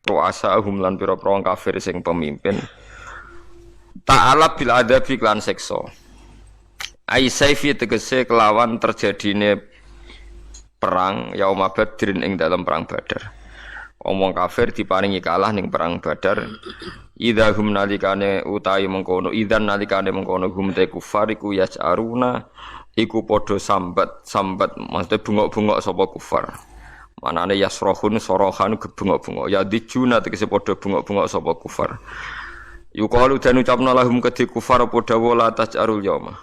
ru'asahum lan pira-pira wong kafir sing pemimpin ta'ala bil adabi lan siksa ai saifi tegese kelawan terjadine perang yauma badrin ing dalam perang Badar. Omong kafir diparingi kalah ning perang Badar. Idza hum nalikane utahi mengkono idzan nalikane mengkono hum te kufar iku yas'aruna iku padha sambat maksudnya bungok-bungok sapa kufar. Manane yasrohun sorohan gebungok-bungok ya dijuna tegese padha bungok-bungok sapa kufar. Yuqalu dan ucapna lahum kedhi kufar padha wala tas'arul yauma.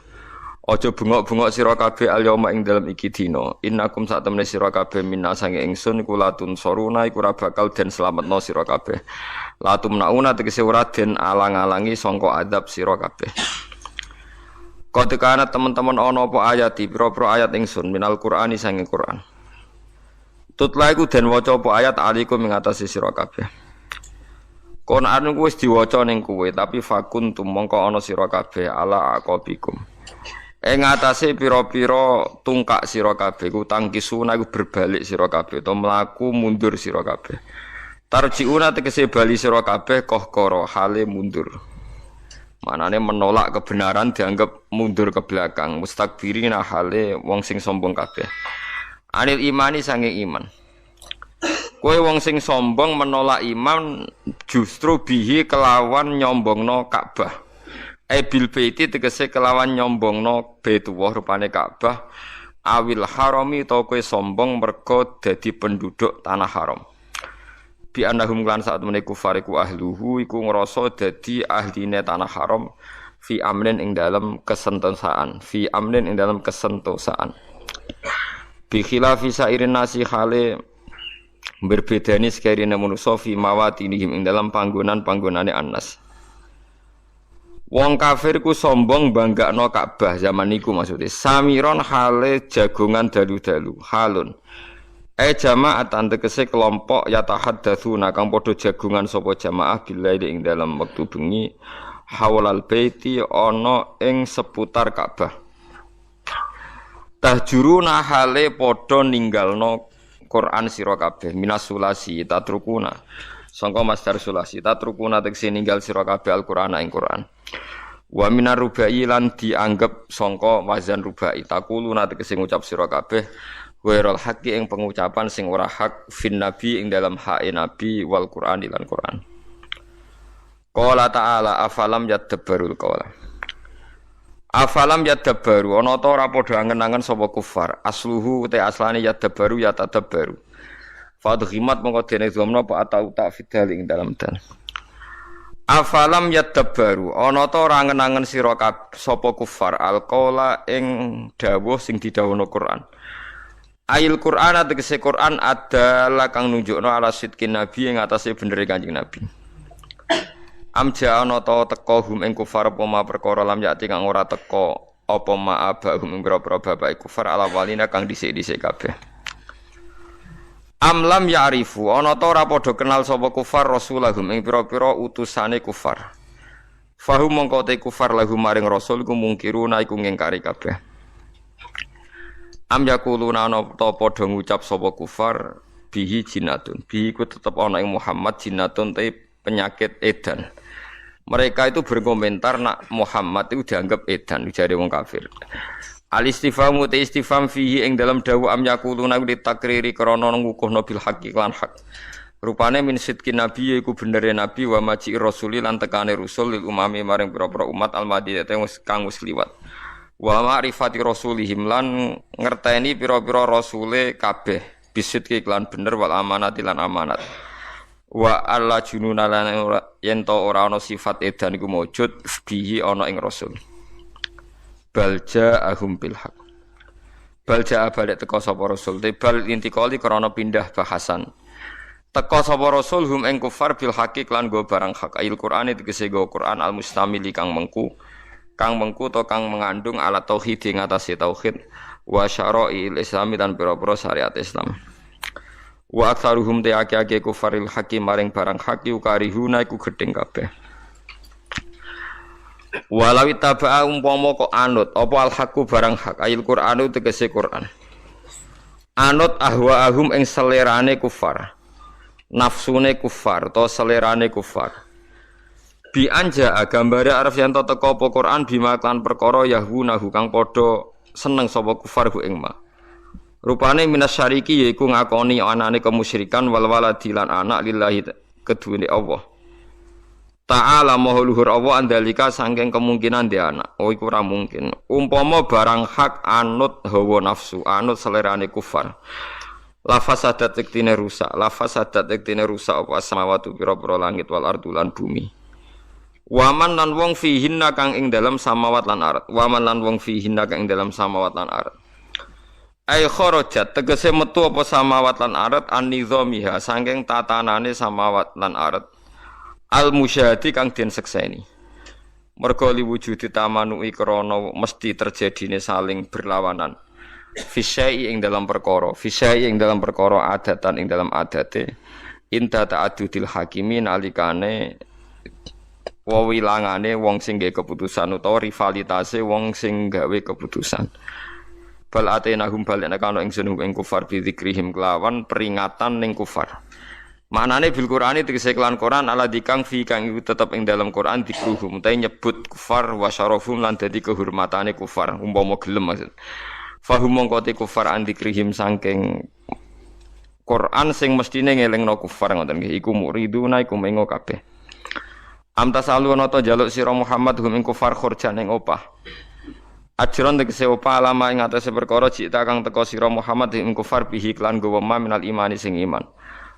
Aja bengok-bengok sira kabeh al-yauma ing dalem iki dina. Innakum sak temene sira kabeh minna sange ingsun iku latun soruna iku ora bakal den slametno sira kabeh. Latum nauna tegese ora den alang-alangi sangka adab sira kabeh. Ketika teman-teman ana apa ayat pira-pira ayat ingsun minal Qur'ani sange Qur'an. Tutla iku den waca apa ayat alikum ing atase sira kabeh. Qur'an ku wis diwaca ning kowe tapi fakun tumangka ana sira kabeh ala aqabikum. Ing atase pira-pira tungkak sira kabeh ku tangkisuna iku berbalik sira kabeh to mlaku mundur sira kabeh. Tarjiuna tegese bali sira kabeh kohkoro hale mundur. Manane menolak kebenaran dianggap mundur ke belakang, mustakbirina hale wong sing sombong kabeh. Anil imani sange iman. Kowe wong sing sombong menolak iman justru bihi kelawan nyombongno Ka'bah. Bil baiti tegese kelawan nyombongno Baitullah rupane Ka'bah awil harami to kowe sombong mergo dadi penduduk tanah haram. Bi annahum lan saat menika kufar iku ahluhu iku ngrasa dadi ahline tanah haram fi amrin ing dalam kesentosaan, fi amrin ing dalam kesentosaan. Bi khilafi sairin nasi khale berbedani sekiranya manusia fi mawatinihim ing dalam panggonan-panggonane annas. Wong kafir ku sombong banggakno Ka'bah zaman niku maksudnya samiron hale jagongan dalu-dalu halun jamaatan tegese kelompok yatahaddatsuna kang padha jagongan sapa jamaah billahi ing dalam wektu bengi hawalal baiti ana ing seputar Ka'bah tahjuruna hale padha ninggalno Quran sira kabeh minas sulasi tatrukuna sangka masdar sulasi tatrukuna tegese ninggal sira kabeh Al-Qur'an ing Quran. Wa minar rubai lan dianggap sangka wazan rubai taquluna tegese ngucap sira kabeh ghairul haqqi ing pengucapan sing ora hak fin nabi ing dalam hae nabi wal Qur'an lan Qur'an. Qala ta'ala afalam yadabbarul qawla. Afalam yadabbaru ana ta ora padha angen-angen sapa kufar asluhu te aslane yadabbaru ya tadabbaru. Fadhimat mongko dene domno apa atau tak fidal ing dalam dan. Afalam yadabbaru ana ta ora angen-angen sira sapa kufar alqaula ing dawuh sing didhawuhna Quran. Ail Quran tegese Quran adalah kang nunjukno ala sidqin nabi ing atase benere Kanjeng Nabi. Amja ana ta teka hum ing kufar apa ma perkara lam yati kang ora teka apa ma abahum ing pira-pira bapak kufar ala walina kang dhisik-dhisik kabeh. Amlam ya'rifu ana ta ora padha kenal sapa kufar rasulahum ing pira-pira utusane kufar. Fahum mongko te kufar lahum maring rasul iku mungkiruna iku ngingkari kabeh. Am yaquluna ana ta padha ngucap sapa kufar bihi jinnatun. Bihi ku tetep ana ing Muhammad jinnatun te penyakit edan. Mereka itu berkomentar nak Muhammad itu dianggap edan jare wong kafir. Al istifhamu te istifham fihi ing dalam dawu am yaquluna li takriri krana ngukuhna bil haqqi lan hak. Rupane min sidqin nabi iku benere nabi wa maji rasuli lan tekane rasul lil umami maring pira-pira umat al madinah kang wis liwat. Wa ma'rifati rasulihim lan ngerteni pira-pira rasule kabeh bisidqi lan bener wal amanati lan amanat. Wa alla jununa lan yen to ora ana sifat edan iku maujud bihi ana ing rasul. Balja ahum bil haq. Balja balik teko sapa rasul tebal intikali krana pindah bahasan. Teko sapa rasul hum ing kufar bil haqi lan go barang hak ayil Qur'an tegese go Qur'an al mustamili kang mengku to kang mengandung alat tauhid ing atase tauhid wa syara'il islami dan pira-pira syariat Islam. Wa aktsaruhum te akeh-akeh kufaril hakim maring barang hak karihuna iku gedeng kabeh. Walau taba'a umpama kok anut apa al haqqu barang hak ayil Qur'anu tegese Qur'an. Anut ahwaahum ing selerane kufar. nafsune kufar to selerane kufar. Bi anja gambare arep yen teka apa Quran bima kan perkara yahwunahu kang padha seneng sapa kufar hu ing ma. Rupane minasyariki yaiku ngakoni anane kemusyrikan wal waladi lan anak lillahi keduwene Allah. Ta'ala maha luhur Allah andalika saking kemungkinan dia anak. Oh iku ora mungkin. Umpama barang hak anut hawa nafsu, anut selerane kufar. Lafaz sadat tektine rusak, lafaz sadat tektine rusak apa samawati pira-pira langit wal ardu lan bumi. Waman lan wong fihinna kang ing dalam samawat lan ard. Waman lan wong fihinna kang ing dalam samawat lan ard. Ai kharajat tegese metu apa samawat lan ard an nizamiha saking tatanane samawat lan ard. Al musyahadi kang den sekseni. Merga liwujudi tamanui krana mesti terjadine saling berlawanan. Fisyai ing dalam perkara, fisyai ing dalam perkara adatan ing dalam adate. Inta ta'addudil hakimin alikane wawilangane wong sing gawe keputusan utawa rivalitase wong sing gawe keputusan. Bal atenahum balena kana ingsun ing kufar bi dzikrihim kelawan peringatan ning kufar. Maknane bil Qur'ani tegese kelan Quran ala dikang fi kang iku tetep ing dalam Quran dikruhum ta nyebut kufar wa syarafum lan dadi kehormatane kufar umpama gelem maksud. Fahum mongko te kufar andikrihim saking Quran sing mestine ngelingno kufar ngoten nggih iku muriduna iku mengo kabeh. Amtasalu ana ta njaluk sira Muhammad hum ing kufar khurjan ing opah. Ajron tegese opah alama ing atase perkara cita kang teka sira Muhammad ing kufar bihi klan gowo minal imani sing iman.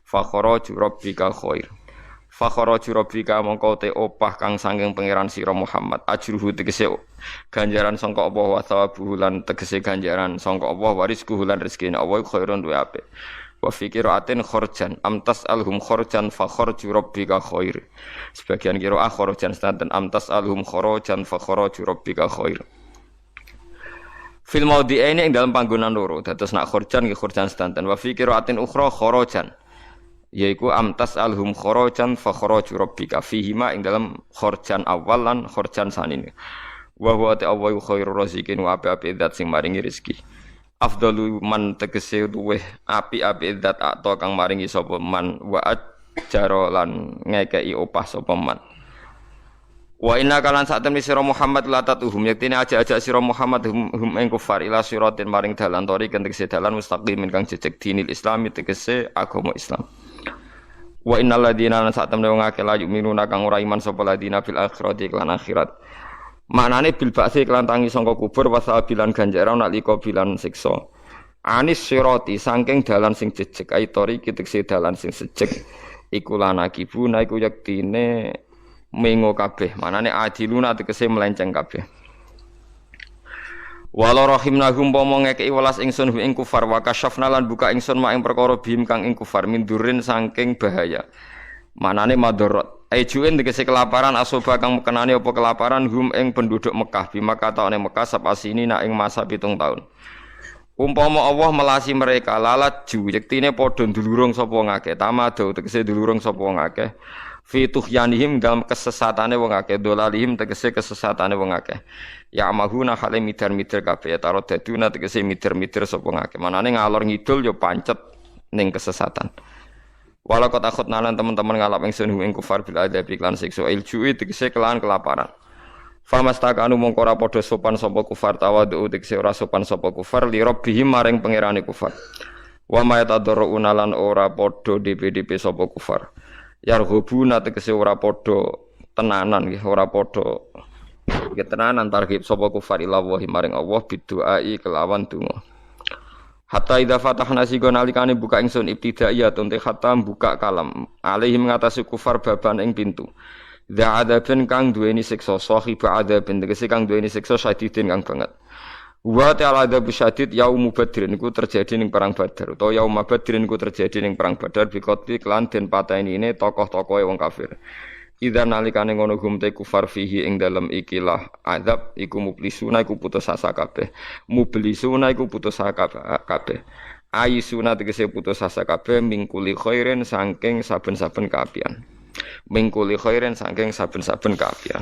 Fakharaju rabbika khair. Fakharaju rabbika mongko te opah kang saking pangeran sira Muhammad. Ajruhu tegese ganjaran sangka Allah wa thawabuhu lan tegese ganjaran sangka Allah wa rizquhu lan rezekine Allah khairun duwe apik. Wa fikiratin khurjan amtas alhum khurjan fakharaju rabbika khair. Sebagian qiraah khurjan dan amtas alhum khurajan fakharaju rabbika khair. Fil maudhi'aini ing dalam panggonan loro dados nak khurjan nggih khurjan sedanten wa fikiratin ukhra khurajan. Yaiku amtas alhum khorojan fa kharaju rabbika fihima ing dalam khorjan awal lan khorjan sanine wa huwa ta'awwu khairur raziqin wa api zat sing maringi rezeki afdalu man tegese luweh api-api zat atau kang maringi sapa man wa ajara lan ngekeki opah sapa man wa inna kalan sak temne sira Muhammad la tatuhum yaktine aja-aja sira Muhammad hum ing kufar ila siratin maring dalan tori tegese dalan mustaqimin kang jejeg dinil islami tegese agama Islam. Wa innal ladina lan sak temne wong akeh la yu'minuna kang ora iman sapa ladina fil akhirati lan akhirat. Maknane bil ba'si lan tangi sangka kubur wasabilan ganjaran nalika bilan siksa. Anis sirati saking dalan sing jejeg aitori kitekse dalan sing sejeg iku lan akibuna iku yektine mengo kabeh. Maknane adiluna tegese melenceng kabeh. Wala rahimnahum pomo ngekeki welas ingsun ing kufar wa kasyafna lan buka ingsun mak ing perkara bihim kang ing kufar mindurin saking bahaya. Manane madharat. Ajuin tegese kelaparan asoba kang mekenani apa kelaparan hum ing penduduk Mekah bima katane Mekah sapasini nak ing masa 7 tahun. Umpama Allah melasi mereka lalat ju yektine padha ndulurung sapa ngakeh tamado tegese ndulurung sapa ngakeh fi tughyanihim dalam kesesatane wong akeh dolalihim tegese kesesatane wong akeh ya mahuna hale midar-midar kabeh taro daduna tegese midar-midar sapa ngakeh manane ngalor ngidul ya pancet ning kesesatan walau kota khutnalan teman-teman ngalap ingsun ing kufar bil adab iklan siksa iljui tegese kelan kelaparan famastakanu mongko ora padha sopan sapa kufar tawadhu tegese ora sopan sapa kufar li rabbihim maring pangerane kufar wa ma yatadarruna lan ora padha DPDP sapa kufar yarghubuna tegese ora padha tenanan nggih ora padha tenanan targhib sapa kufar ilawahi maring Allah biduai kelawan donga hatta idza fatahna sigon alikane buka ingsun ibtidaiyatun te hatta buka kalam alaihim ngatasi kufar baban ing pintu dza adzabun kang duweni siksa sahib adzabun tegese kang duweni siksa syadidin kang banget wa ta'ala adzab syadid yaum badrin iku terjadi ning perang Badar utawa yaum badrin iku terjadi ning perang Badar bikotli kelan den pateni ne tokoh-tokohe wong kafir. Idza nalikane ngono gumte kufar fihi ing dalem ikilah azab iku mublisuna iku putus asa kabeh. Mublisuna iku putus asa kabeh. Aisuna tegese putus asa kabeh mingkuli khairin saking saben-saben kaapian. Mingkuli khairin saking saben-saben kaapian.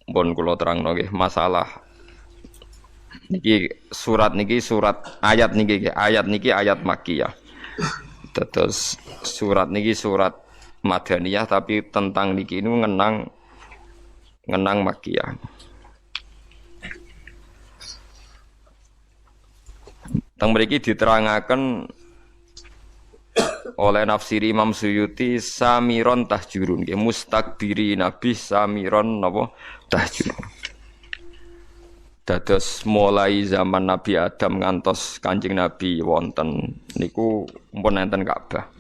Pun kula terangno nggih masalah niki surat ayat niki ayat makkiyah. Terus surat niki surat Madaniyah tapi tentang niki ini ngenang Makkiyah. Teng mriki diterangaken oleh nafsiri Imam Suyuti samiron tahjurun nggih mustakbiri nabi samiron napa tahjurun. Dados mulai zaman Nabi Adam ngantos Kanjeng Nabi wonten niku mpun enten Ka'bah.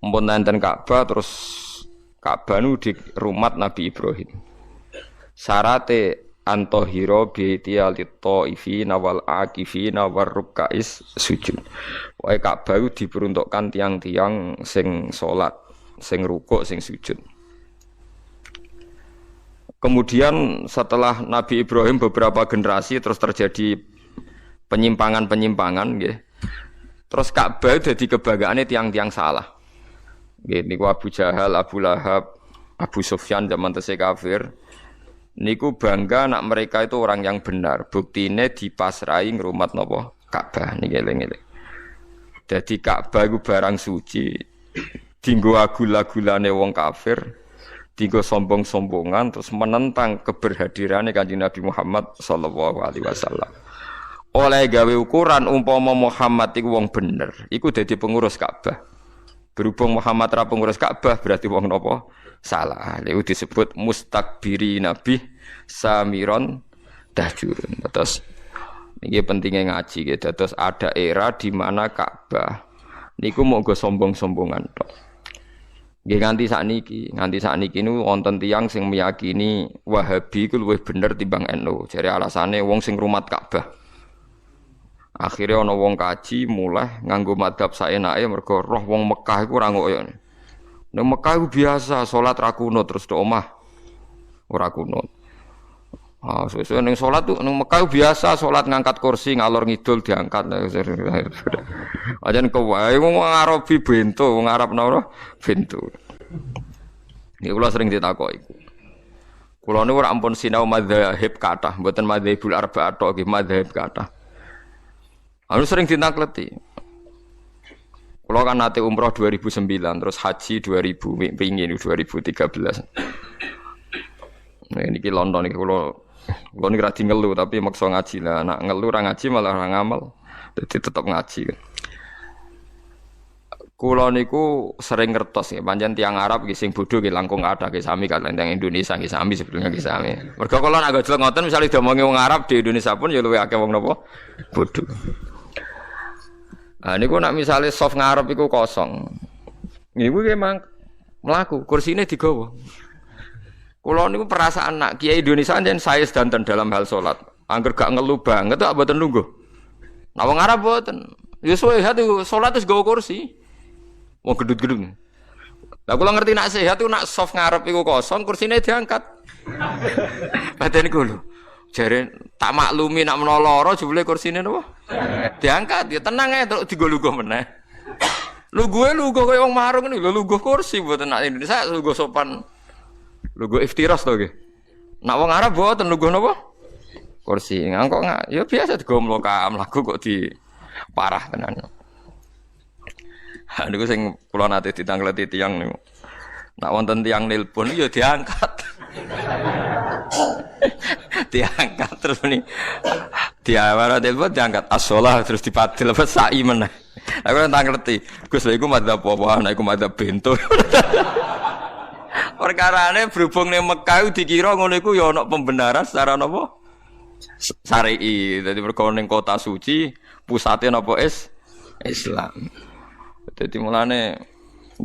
Mpun enten Ka'bah terus Ka'bah nu di rumah Nabi Ibrahim. Syarate antohiro bi'ti al-taifina wal akifina war ruk'ais sujud. Wae Ka'bah diperuntukkan tiang-tiang sing salat, sing rukuk, sing sujud. Kemudian setelah Nabi Ibrahim beberapa generasi terus terjadi penyimpangan-penyimpangan nggih. Terus Ka'bah dadi kebanggaane tiang-tiang salah. Nggih niku Abu Jahal, Abu Lahab, Abu Sufyan zaman tesih kafir. Niku bangga nak mereka itu orang yang benar. Buktine dipasrai ngrumat napa Ka'bah niki eling-eling. Dadi Ka'bah iku barang suci. Dinggo agul-agulane wong kafir. Tiga sombong-sombongan terus menentang keberhadirannya Kanjeng Nabi Muhammad sallallahu alaihi wasallam. Oleh gawe ukuran umpama Muhammad iku wong bener, iku dadi pengurus Ka'bah. Berhubung Muhammad ra pengurus Ka'bah berarti wong napa? Salah. Iku disebut mustakbiri nabi samiron tahjurun. Terus niki pentingnya ngaji gitu. Terus ada era di mana Ka'bah niku monggo sombong-sombongan tok. Nggih nganti sakniki niku wonten tiyang sing meyakini Wahabi iku luwih bener timbang NU. Jare alasane wong sing rumat Ka'bah. Akhire ana wong kaji mulai nganggo madhab saenake mergo roh wong Mekah iku ora ngoyo. Nang Mekah iku biasa salat ra kunut terus do omah ora kunut. Ah sesuai ning salat tuh nang Mekah biasa salat ngangkat kursi ngalor ngidul diangkat. Ajan kowe wong Arabi bento, wong Arab napa bento. Iki kula sering ditakoki. Kula niku ora ampun sinau madzhab kathah, mboten madzhabul arba'ah tok nggih madzhab kathah. Anu sering ditakleti. Kula kan nate umroh 2009 terus haji 2000 pingin 2013. Nah niki London iki kula niki ra ngelu tapi maksa ngaji lah. Nak ngelu ra ngaji malah ora ngamal. Dadi tetep ngaji kan. Kula niku sering ngertos ya, pancen tiyang Arab nggih sing bodho nggih langkung kathah nggih sami kan tiyang Indonesia nggih sami sebetulnya nggih sami. Mergo kula nek gojlok ngoten misale diomongi wong Arab di Indonesia pun ya luwih akeh wong napa bodho. Ah niku nek misale soft ngarep iku kosong. Niku memang mlaku, kursine digawa. Kula niku perasaan nak kiai Indonesia jan saya sedanten dalam hal salat. Angger gak ngelu banget kok mboten lungguh. Nah wong Arab mboten. Ya sehat iku salat wis gawa kursi. Wong gedut-gedut. Lah kula ngerti nak sehat iku nak soft ngarep iku kosong, kursine diangkat. Padahal niku lho. Jare tak maklumi nak menawa lara jebule kursine napa? Diangkat ya tenang ae terus digo-lugo meneh. Luguh kaya wong marung niku lho luguh kursi mboten nak Indonesia luguh sopan. Luguh iftiras to nggih. Nak wong Arab mboten luguh napa? Kursi. Kok ya biasa digo mlaku kok di parah tenan. Ha niku sing kula nate ditangleti tiyang niku. Nak wonten tiyang nelpon ya diangkat. Diangkat terus ni. Diawara telepon diangkat as-shalah terus dipadil apa sa'i meneh. Aku ora ngerti. Gus lha iku madzhab apa? Nek iku madzhab bento. Perkarane berhubung ning Mekah dikira ngono iku ya ana pembenaran secara napa? Syar'i. Dadi mergo ning kota suci pusate napa Islam. Dadi mulane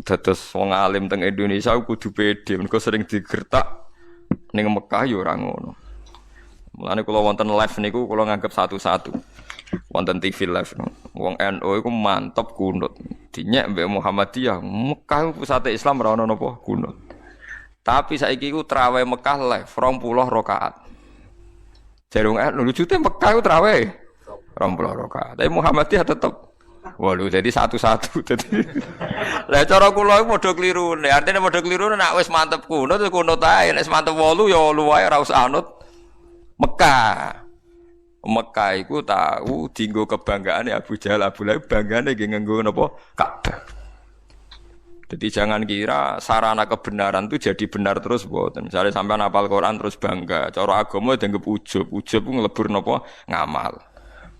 dados wong alim teng Indonesia kudu pede mergo sering digertak ning Mekah ya ora ngono. Mulane kula wonten live niku kula nganggep satu-satu. Wonten TV live. Wong NU iku mantep kunut. Dinyek mbek Muhammadiyah, Mekah pusate Islam ora ono napa kunut. Tapi saiki iku traweh Mekah live 20 rakaat. Jarung lujute Mekah iku traweh 20 rakaat. Tapi Muhammadiyah tetep waduh jadi satu-satu dadi. Lah cara kula iku padha klirune. Artine padha klirune nek wis mantep kunut ya kunut ae, nek mantep 8 ya 8 wae ora usah anut Mekah. Mekah iku tahu dienggo kebanggaane Abu Jahal Abu Lahab banggane nggih nganggo napa Ka'bah. Jadi jangan kira sarana kebenaran itu jadi benar terus mboten. Misalnya sampean hafal Quran terus bangga, cara agama dianggap ujub. Ujub ku nglebur napa ngamal.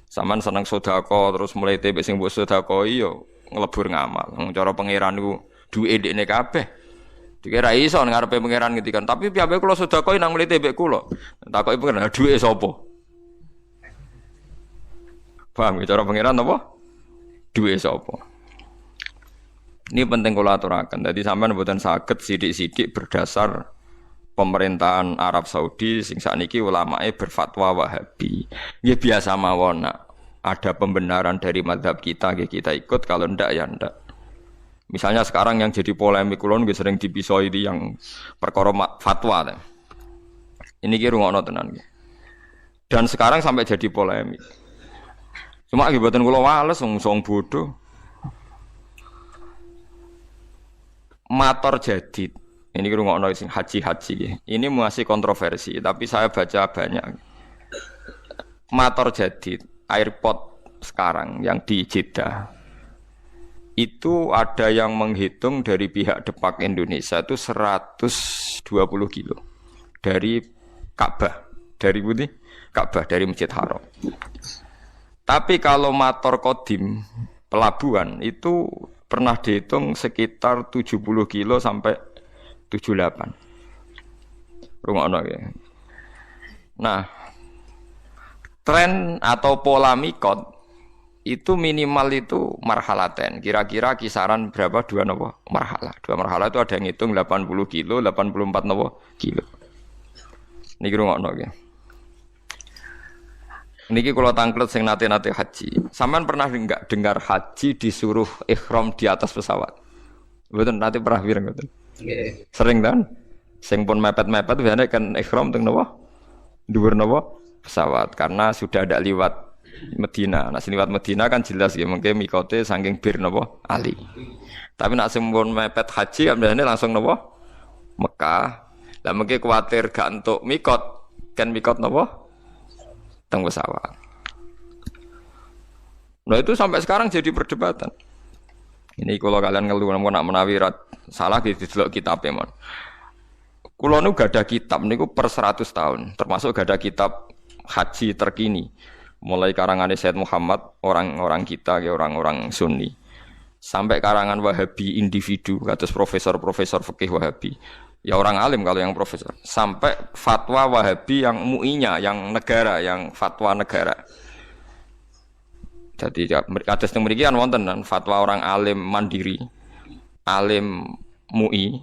Sampean seneng sedekah terus mulai tebek sing mbok sedekahi yo nglebur ngamal. Wong cara pangeran iku duwe ndekne kabeh. Dikira iso ngarepe pangeran ngendikan, tapi piye kula sedekah nang mlete mbek kula. Takoki pangeran, duwe sapa? Paham cara pangeran apa? Duwe sapa? Ini penting kula aturaken. Dadi sampean mboten saged sithik-sithik berdasar pemerintahan Arab Saudi sing sakniki ulamae berfatwa Wahabi. Nggih biasa mawon nak ada pembenaran dari mazhab kita nggih kita ikut, kalau ndak ya ndak. Misalnya sekarang yang jadi polemik kulon sering dipisoi di yang perkara fatwa. Ini ki rungokno tenan nggih. Dan sekarang sampai jadi polemik. Cuma akibatnya kula wales wong bodoh. Mator jadid. Ini ki rungokno sing haji-haji. Ini masih kontroversi, tapi saya baca banyak. Mator jadid, airport sekarang yang di Jeddah. Itu ada yang menghitung dari pihak Depak Indonesia itu 120 kilo dari Ka'bah, dari putih Ka'bah, dari Masjid Haram. Tapi kalau Mator Kodim pelabuhan itu pernah dihitung sekitar 70 kilo sampai 78. Rungokno ya. Nah, tren atau pola mikot itu minimal itu marhalaten. Kira-kira kisaran berapa dua nopo marhalah. Dua marhalah itu ada yang ngitung 80 kilo, 84 nopo kilo. Niki rungokno nggih. Niki kula tangklet sing nate-nate haji. Sampean pernah enggak dengar haji disuruh ihram di atas pesawat? Mboten nate pernah pireng mboten? Nggih. Sering kan? Sing pun mepet-mepet biasane kan ihram teng napa? Dhuwur napa? Pesawat karena sudah ada liwat Medina. Nah, liwat Medina kan jelas ya, mungkin mikote saking bir napa Ali. Tapi nak sempun mepet haji ambilane langsung napa Mekah. Lah mungkin kuwatir gak entuk mikot, kan mikot napa teng pesawat. Nah itu sampai sekarang jadi perdebatan. Ini kalau kalian ngeluh nak menawi salah didelok kitabe mon. Kula nu gak ada kitab niku per 100 tahun, termasuk gak ada kitab haji terkini. Mulai karangan Sayyid Muhammad, orang-orang kita, orang-orang Sunni, sampai karangan Wahabi individu, kados profesor-profesor fikih Wahabi, ya orang alim kalau yang profesor, sampai fatwa Wahabi yang mu'inya, yang negara, yang fatwa negara. Jadi kados teng mriki kan wonten fatwa orang alim mandiri, alim MUI,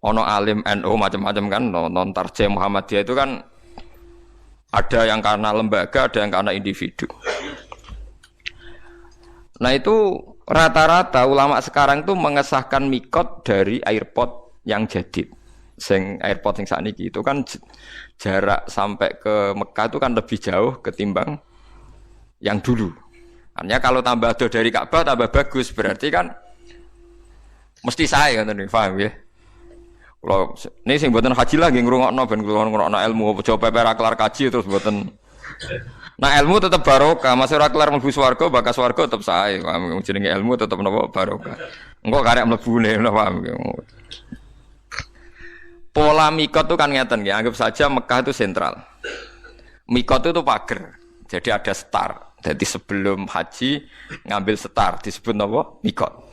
ono alim NU macam-macam kan, non tarjih Muhammadiyah itu kan. Ada yang karena lembaga, ada yang karena individu. Nah itu rata-rata ulama sekarang tuh mengesahkan mikot dari airport yang jadid. Sing airport yang saat ini itu kan jarak sampai ke Mekah itu kan lebih jauh ketimbang yang dulu. Artinya kalau tambah jauh dari Ka'bah tambah bagus, berarti kan mesti saya kan tadi, paham ya? Kalau ini sing buatan haji lagi ngrungokno ben ngrungokno ilmu coba perak kelar kaji terus buatan. Nah ilmu tetap barokah, masih ora kelar mlebu swarga, bakas swarga tetap sae. Jenenge ilmu tetap napa barokah. Engko karek mlebune paham. Pola mikot itu kan ngeten nggih, anggap saja Mekah itu sentral. Mikot itu pager. Jadi ada start. Jadi sebelum haji ngambil start disebut napa? Mikot.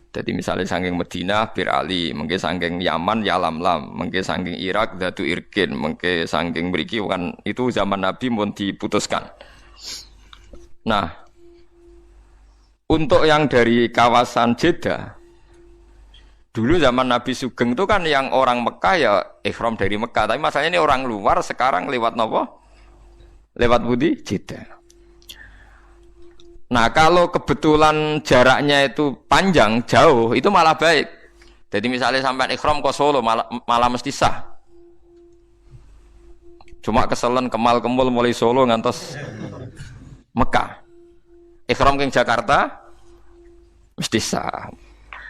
Jadi misalnya saking Medina Bir Ali, mungkin saking Yaman Yalamlam, mungkin saking Irak Datu Irkin, mungkin saking mriki kan itu zaman Nabi mun diputuskan. Nah, untuk yang dari kawasan Jeddah, dulu zaman Nabi Sugeng itu kan yang orang Mekah ya ihram dari Mekah, tapi masalahnya ini orang luar sekarang lewat nopo? Lewat budi Jeddah. Nah kalau kebetulan jaraknya itu panjang, jauh, itu malah baik. Jadi misalnya sampai ikhram ke Solo malah mesti sah. Cuma keselen kemal-kemul mulai Solo ngantos Mekah. Ikhram ke Jakarta mesti sah.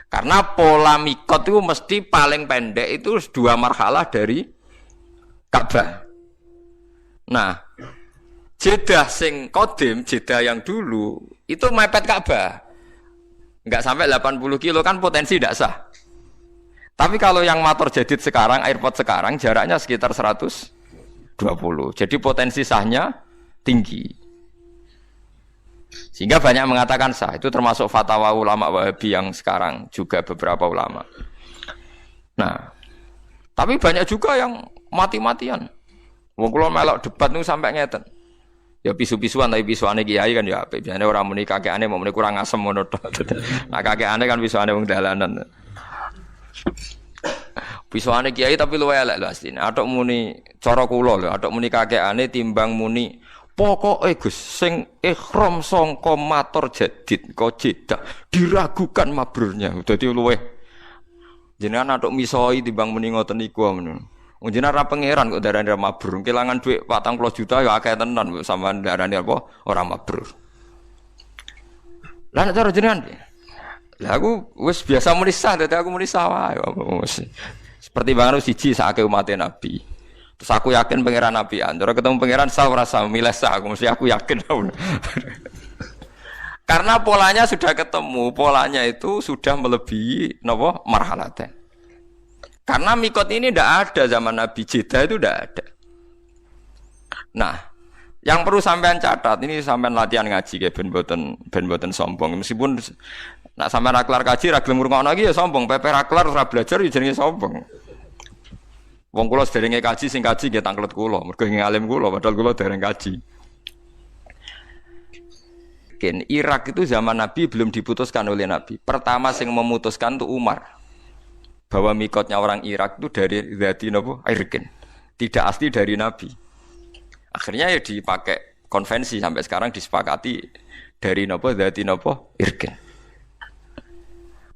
Karena pola mikot itu mesti paling pendek itu 2 marhalah dari Ka'bah. Nah Jeddah sing kodim, Jeddah yang dulu itu mepet Ka'bah. Enggak sampai 80 kilo kan potensi tidak sah. Tapi kalau yang motor jadid sekarang, airport sekarang jaraknya sekitar 120. Jadi potensi sahnya tinggi. Sehingga banyak mengatakan sah. Itu termasuk fatwa ulama Wahabi yang sekarang juga beberapa ulama. Nah, tapi banyak juga yang mati-matian. Wong kula melok debat niku sampai ngeten. Ya pisu-pisuan tapi pisuane kiai kan ya apik. Biasane ora muni kakekane mau muni kurang asem ngono tok. Nah kakekane kan pisuane wong dalanan. Pisuane kiai tapi luwe elek lho asline. Atok muni cara kula lho, atok muni kakekane timbang muni pokoke Gus sing ihram sangka matur jadid kok jedak diragukan mabrurnya. Dadi luwe jenengan atok misoi timbang muni ngoten niku men. Wong jenengan ra pangeran kok darani mabrur. Kelangan dhuwit 40 juta ya akeh tenan sampean darani apa ora mabrur. Lah nek cara jenengan lah aku wis biasa muni sah, dadi aku muni sah wae. Seperti banget siji sakake umat Nabi. Terus aku yakin pangeran Nabi. Antara ketemu pangeran sah ora sah milih sah, aku mesti aku yakin. Karena polanya sudah ketemu, polanya itu sudah melebihi napa marhalaten. Karena mikot ini tidak ada zaman Nabi, Jeddah itu tidak ada. Nah, yang perlu sampean catat ini sampean latihan ngaji ya ben boten sombong. Meskipun nak sampean ra kelar kaji ra gelem ngrungokno iki ya sombong, pepe ra kelar ora belajar ya jenenge sombong. Wong kula sederenge kaji sing kaji nggih tanglet kula, mergo ngalim kula padahal kula dereng kaji. Irak itu zaman Nabi belum diputuskan oleh Nabi. Pertama sing memutuskan itu Umar. Bahwa mikotnya orang Irak itu dari Dzati napa Irkin. Tidak asli dari Nabi. Akhirnya ya dipakai konvensi sampai sekarang disepakati dari napa Dzati napa Irkin.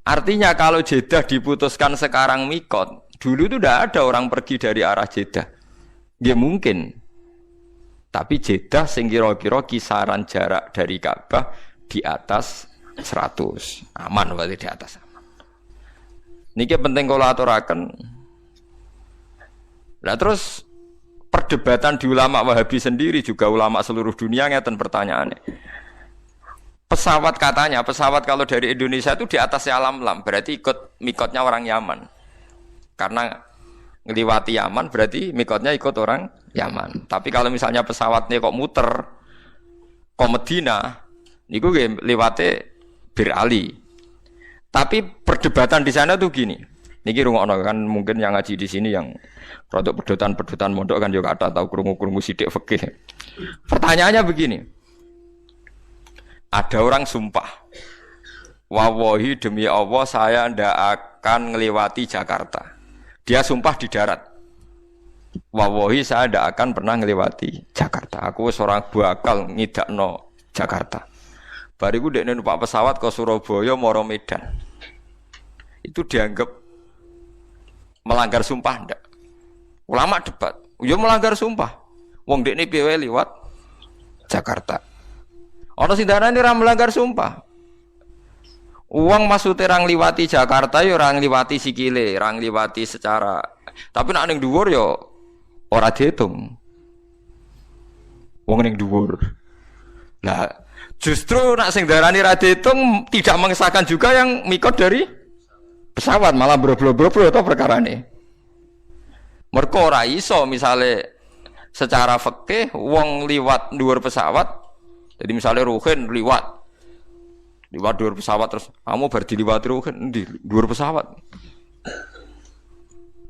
Artinya kalau Jeddah diputuskan sekarang mikot, dulu itu tidak ada orang pergi dari arah Jeddah. Ya mungkin. Tapi Jeddah sing kira-kira kisaran jarak dari Ka'bah di atas 100. Aman berarti di atas. Niki penting kalau aturaken. Nah terus perdebatan di ulama Wahabi sendiri juga ulama seluruh dunia ngeten pertanyaannya. Pesawat katanya, pesawat kalau dari Indonesia itu di atasnya alam lam, berarti ikut mikotnya orang Yaman. Karena ngeliwati Yaman berarti mikotnya ikut orang Yaman. Tapi kalau misalnya pesawatnya kok muter ke Medina, niku nggih liwate Bir Ali. Tapi perdebatan di sana tuh gini. Niki rungokno kan mungkin yang ngaji di sini yang produk pedotan mondok kan juga ada tahu krungu-krungu sithik fikih. Pertanyaannya begini. Ada orang sumpah. Wallahi demi Allah saya ndak akan ngelewati Jakarta. Dia sumpah di darat. Wallahi saya ndak akan pernah ngelewati Jakarta. Aku seorang bakal ngidakno Jakarta. Bariku dekne numpak pesawat ke Surabaya moro Medan. Itu dianggap melanggar sumpah ndak? Ulama debat. Ya melanggar sumpah. Wong dekne piye liwat Jakarta. Ana sing darani ora melanggar sumpah. Uang maksudnya orang liwati Jakarta ya orang liwati sikile, orang liwati secara. Tapi nak ning dhuwur ya ora diitung. Wong ning dhuwur. Lah justru nak sing darani ra diitung tidak mengesahkan juga yang mikot dari pesawat, malah bro-bro-bro itu perkarane. Mergo ora iso misale secara fikih wong liwat dhuwur pesawat. Jadi misalnya Ruhin liwat dhuwur pesawat terus kamu bar diliwati Ruhin endi dhuwur pesawat.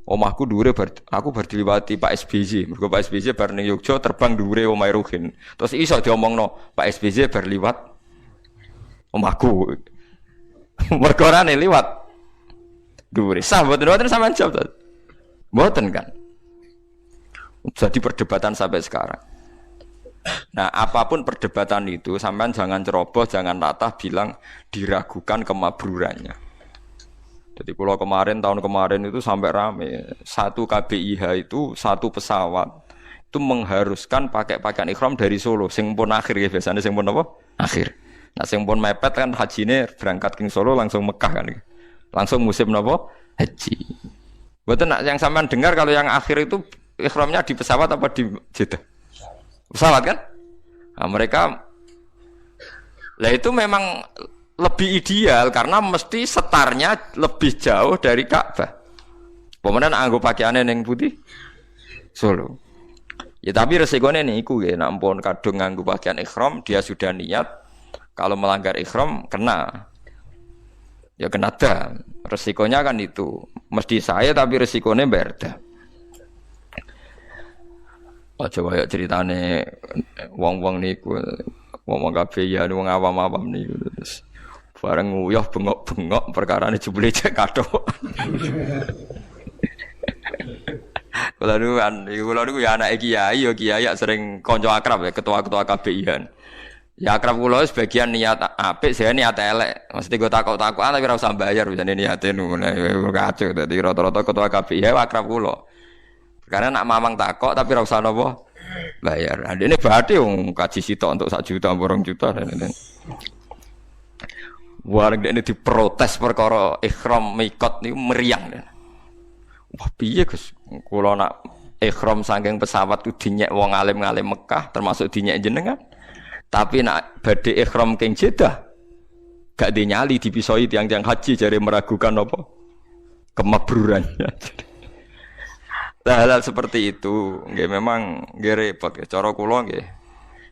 Omahku dhuwure aku bar diliwati Pak SBY. Mergo Pak SBY bar ning Yogya terbang dhuwure omahe Ruhin. Terus iso diomongno Pak SBY bar liwat omahku. Mergo rene liwat dhuwure. Sah mboten sampean jawab. Mboten kan. Jadi perdebatan sampai sekarang. Nah, apapun perdebatan itu, sampean jangan ceroboh, jangan latah bilang diragukan kemabrurannya. Jadi kalau tahun kemarin itu sampai rame, satu KBIH itu satu pesawat itu mengharuskan pakai pakaian ihram dari Solo, sing pun akhir ya biasanya sing pun apa? Akhir. Nah, sing pun mepet kan hajine berangkat ke Solo langsung Mekah kan. Langsung musim apa? Haji. Betul nak yang sampean dengar kalau yang akhir itu ihramnya di pesawat apa di Jeddah? Pesawat kan? Nah, mereka lah itu memang lebih ideal karena mesti setarnya lebih jauh dari Ka'bah. Pemenang anggo pakaiannya yang putih Solo. Ya tapi resikonya nih iku ya, nampun kadung nganggo pakaian ihram dia sudah niat kalau melanggar ihram kena. Ya kena dam. Resikonya kan itu. Mesti saya tapi resikonya berda. Oh coba ya ceritane wong-wong niku, wong-wong kabeh ya wong awam-awam niku terus bareng nguyuh bengok-bengok perkarane jebule cek kathok. Kula niku ya anake kiai ya kiai sering kanca akrab ya ketua-ketua KBIan. Ya akrab kula sebagian niat apik, saya niat elek. Mesti go takok-takokan tapi ora usah bayar jane niate ngono. Kacau dadi rata-rata ketua KBI akrab kula. Karena nak mamang takok tapi ora usah napa bayar. Adene bathi wong kaji sitok untuk 1 juta 2 juta dan. Warang dene diprotes perkara ihram mikot niku meriang. Wah piye Gus? Kula nak ihram saking pesawat ku dinyek wong alim-alim Mekah termasuk dinyek jenengan. Tapi nak badhe ihram king Jeddah gak dinyali dipisoi tiang-tiang haji jare meragukan apa kemabrurannya. Hal-hal seperti itu nggih memang nggih repot. Cara kula nggih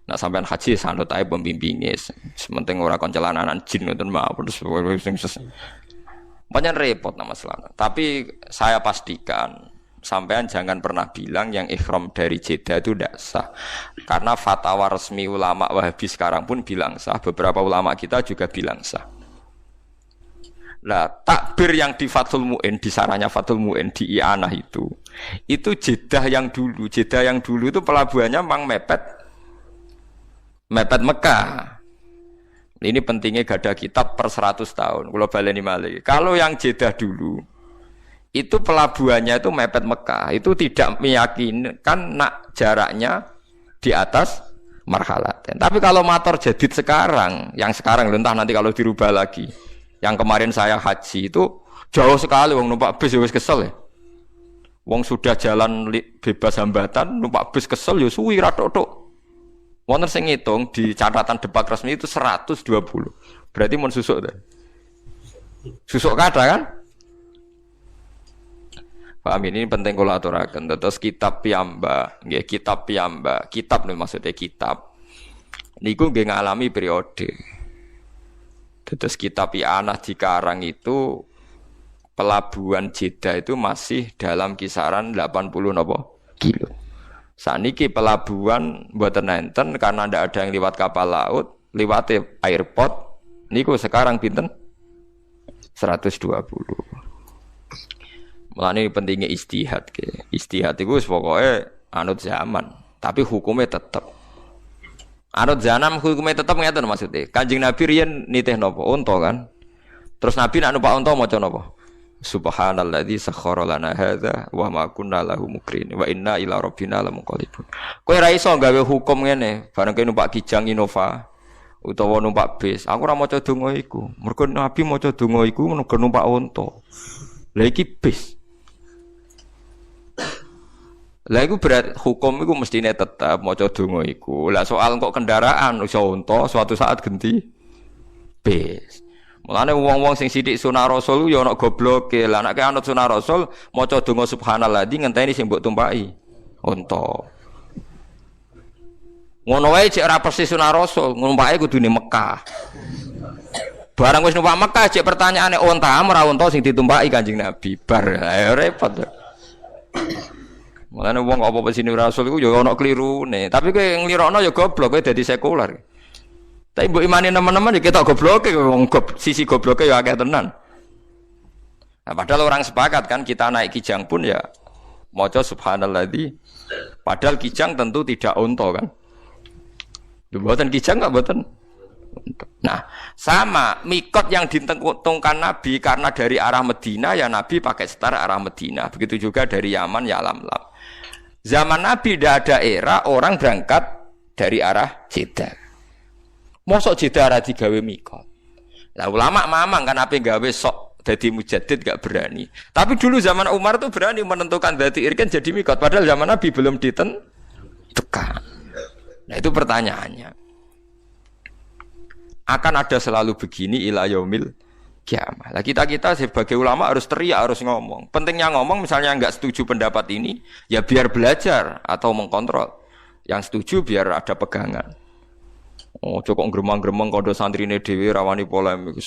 nak sampean haji sanut ae pembimbinge. Sementing ora kon celananan jin ngoten mawon terus banyak repot nama selama. Tapi saya pastikan sampean jangan pernah bilang yang ihram dari Jeddah itu tidak sah. Karena fatwa resmi ulama Wahabi sekarang pun bilang sah. Beberapa ulama kita juga bilang sah. Nah, takbir yang di Fathul Mu'in, di saranya Fathul Mu'in di I'anah itu Jeddah yang dulu. Jeddah yang dulu itu pelabuhannya memang mepet Mekah. Ini pentingnya gada kitab per 100 tahun. Kalau baleni malih. Kalau yang Jeddah dulu itu pelabuhannya itu mepet Mekah. Itu tidak meyakinkan nak jaraknya di atas marhalat. Tapi kalau motor jadid sekarang, yang sekarang entah nanti kalau dirubah lagi. Yang kemarin saya haji itu jauh sekali wong numpak bis ya wis kesel ya. Wong sudah jalan bebas hambatan numpak bis kesel ya suwi ra tok. Wonten sing ngitung di catatan debat resmi itu 120. Berarti mun susuk ta. Susuk kada kan? Paham ini penting kula aturaken. Terus kitab piyambak, nggih kitab piyambak. Kitab nih maksudnya kitab. Niku nggih ngalami periode. Terus kitab I'anah dikarang itu pelabuhan Jeddah itu masih dalam kisaran 80 napa kilo. Saniki pelabuhan mboten enten karena ndak ada yang lewat kapal laut, liwate airport niku sekarang pinten 120. Mulane pentingnya istihad ke. Istihad iku wis pokoke anut zaman, tapi hukumnya tetep. Anut zaman hukumnya tetep ngeten maksudnya. Kanjeng Nabi riyen nitih napa? Unta kan. Terus Nabi nek numpak unta maca napa? Subhanalladzi sakhkhara lana hadza wa ma kunna lahu muqrinin wa inna ila rabbina lamunqalibun. Kowe ra iso gawe hukum ngene, bareng kowe numpak Kijang Innova utawa numpak bis. Aku ora maca donga iku. Mergo Nabi maca donga iku mergo numpak unta. Lah iki bis. Lah iku berat hukum iku mestine tetap maca donga iku. Lah soal kok kendaraan iso unta suatu saat ganti bis. Mulane wong-wong sing sithik sunah rasul ya ana gobloke. Lah nek anut sunah rasul maca donga subhanalladzi ngenteni sing mbok tumpaki unta. Ngono wae cek ora persis sunah rasul, numpake kudune Mekah. Barang wis numpak Mekah cek pertanyaane unta ora unta sing ditumpaki Kanjeng Nabi. Bar ayo repot. Mulane wong apa sini rasul iku ya ana klirune. Tapi kowe nglirokno ya goblok kowe dadi sekuler. Tapi mbok imani teman-teman ya kita gobloke wong sisi gobloke ya akeh tenan. Nah, padahal orang sepakat kan kita naik Kijang pun ya maca subhanalladzi. Padahal Kijang tentu tidak unta kan. Mboten Kijang enggak mboten. Nah, sama mikot yang ditentungkan Nabi karena dari arah Medina ya Nabi pakai setar arah Medina. Begitu juga dari Yaman ya Lam-Lam. Zaman Nabi tidak ada era orang berangkat dari arah Jeddah. Mosok Jeddah ora digawe mikot. Lah ulama mamang kan ape gawe sok dadi mujaddid gak berani. Tapi dulu zaman Umar itu berani menentukan dadi irken jadi mikot padahal zaman Nabi belum ditentukan. Nah itu pertanyaannya. Akan ada selalu begini ila yaumil kiamah. Nah kita sebagai ulama harus teriak, harus ngomong. Pentingnya ngomong misalnya nggak setuju pendapat ini, ya biar belajar atau mengkontrol. Yang setuju biar ada pegangan. Oh, cukup gremang-gremeng kodo santrine dhewe rawani polemik.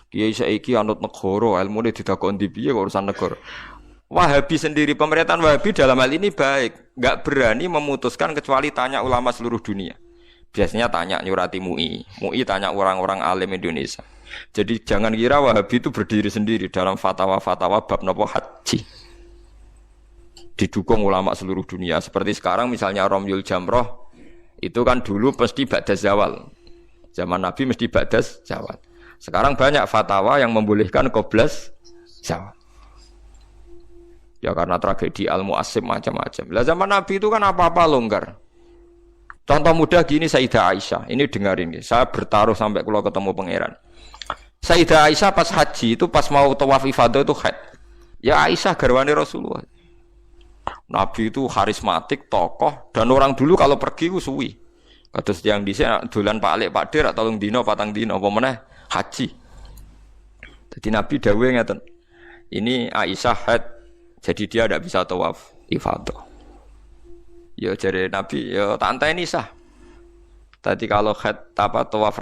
Kiai saiki anut negara, ilmune didakon ndi piye kok urusan negara. Wahabi sendiri, pemerintahan Wahabi dalam hal ini baik, enggak berani memutuskan kecuali tanya ulama seluruh dunia. Biasanya tanya nyurati MUI tanya orang-orang alim Indonesia. Jadi jangan kira Wahabi itu berdiri sendiri dalam fatwa-fatwa bab napa haji. Didukung ulama seluruh dunia. Seperti sekarang misalnya Romyul Jamroh itu kan dulu pasti ba'da zawal. Zaman Nabi mesti ba'da zawal. Sekarang banyak fatwa yang membolehkan qoblas zawal. Ya karena tragedi Al-Mu'assim macam-macam. Lah zaman Nabi itu kan apa-apa longgar. Contoh mudah gini Sayyidah Aisyah. Ini dengarin. Saya bertaruh sampai kalau ketemu pangeran. Sayyidah Aisyah pas haji itu pas mau tawaf ifadah itu haid. Ya Aisyah garwane Rasulullah. Nabi itu karismatik, tokoh. Dan orang dulu kalau pergi itu suwi. Kados yang dhisik dolan Pak Alik Pak Dir atau dino patang dino apa meneh haji. Jadi Nabi dawuh ngeten. Ini Aisyah haid. Jadi dia tidak bisa tawaf ifadah. Ya jadi Nabi, ya tak anteni sah. Tadi kalau tawaf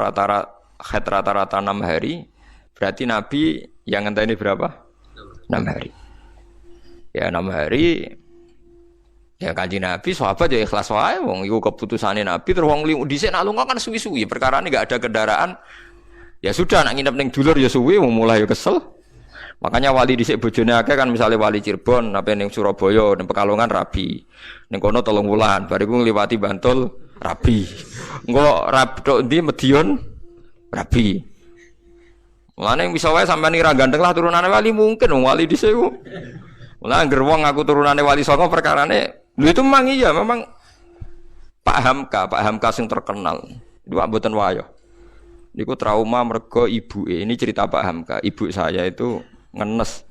rata-rata 6 hari, berarti Nabi yang ngenteni berapa? 6 hari. Ya 6 hari. Ya Kanjeng Nabi sahabat ya ikhlas wae wong iku keputusane Nabi terus wong dhisik nak lunga kan suwi-suwi perkarane enggak ada kendaraan. Ya sudah nak nginep ning dulur ya suwi wong mulai ya kesel. Makanya wali dhisik bojone akeh kan misalnya wali Cirebon apa ning Surabaya ning Pekalongan rabi. Ning kono 3 wulan bariku ngliwati Bantul rabi. Engko tok ndi Medion rabi. Mulane bisa wae sampean ira ganteng lah turunane wali mungkin wong wali dhisik ku. Mulane angger wong aku turunane wali songo perkarane lho itu memang iya memang Pak Hamka sing terkenal. Dua mboten wayo. Niku trauma mergo ibuke. Ini cerita Pak Hamka. Ibu saya itu ngenes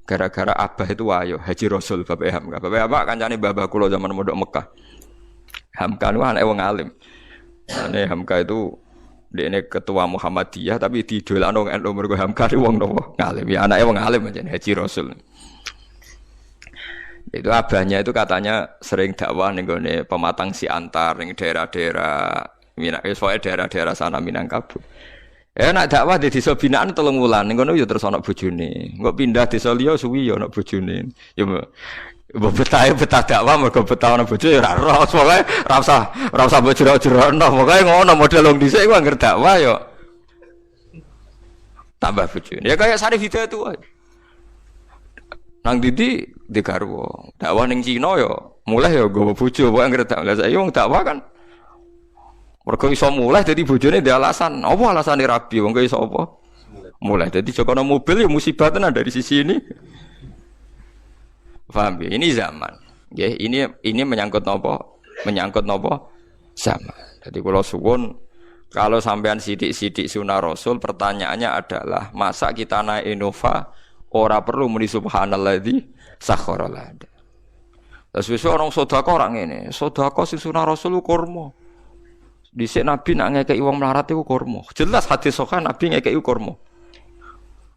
gara-gara abah itu wayo Haji Rasul Bapak Hamka. Bapak Hamka kancane babah kula zaman mondok Mekah. Hamka niku anake wong alim. Ane Hamka itu dekne ketua Muhammadiyah tapi didolano NU mergo Hamka iki wong nopo ngalim. Ya anake wong alim aja Haji Rasul. Itu abahnya itu katanya sering dakwah ning gone Pematang Siantar ning daerah-daerah daerah-daerah sana Minangkabau. Nak dakwah di desa binaan 3 wulan ning kono ya terus ana bojone. Engko pindah desa liya suwi ya ana bojone. Ya betah dakwah mergo betah ana bojo ya ora ora pokoke ora usah bojero-jerono. Pokoke ngono model wong dhisik ku anggere dakwah ya tambah bojone. Ya kaya Sarif Hidayat wae. Nang Didi di garwa. Dakwah ning Cina ya mulai ya nggawa bojo pokoke anggere dakwah. Lah saiki wong dakwah kan mergo iso mulai dadi bojone ndek alasan. Apa alasane rabi wong kok iso apa? Mulai dadi jokono mobil ya musibah tenan dari sisi ini. Paham ya? Ini zaman. Nggih, ini menyangkut napa? Menyangkut napa? Zaman. Jadi kula suwun kalau sampean sithik-sithik sunah Rasul pertanyaannya adalah masa kita naik Innova ora perlu muni subhanalladzi sakhkhara lana. Terus wis orang sedekah ora ngene. Sedekah sing sunah Rasul kurma. Dhisik Nabi nak ngekeki wong melarat iku kurma. Jelas hadis sahih Nabi ngekeki kurma.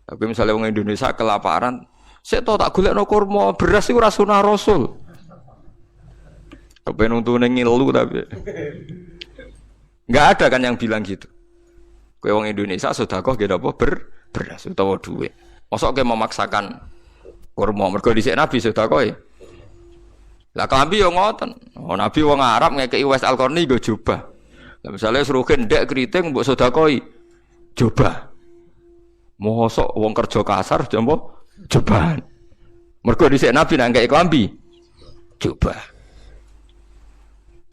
Tapi misalnya wong Indonesia kelaparan, sik to tak golekno kurma, beras iku ora sunah Rasul. Kepen untune ngilu tapi. Enggak ada kan yang bilang gitu. Kowe wong Indonesia sedekah nggih apa beras utawa duit. Mosok kowe memaksakan kurma mergo dhisik Nabi sedekah e. Lah klambi yo ngoten. Oh Nabi wong Arab ngekeki Wes Al-Qarni nggo jubah. Lah misale srugen ndek kriting mbok sedekahi jubah. Mosok wong kerja kasar jompo jubah. Mergo dhisik Nabi nang ngekeki klambi jubah.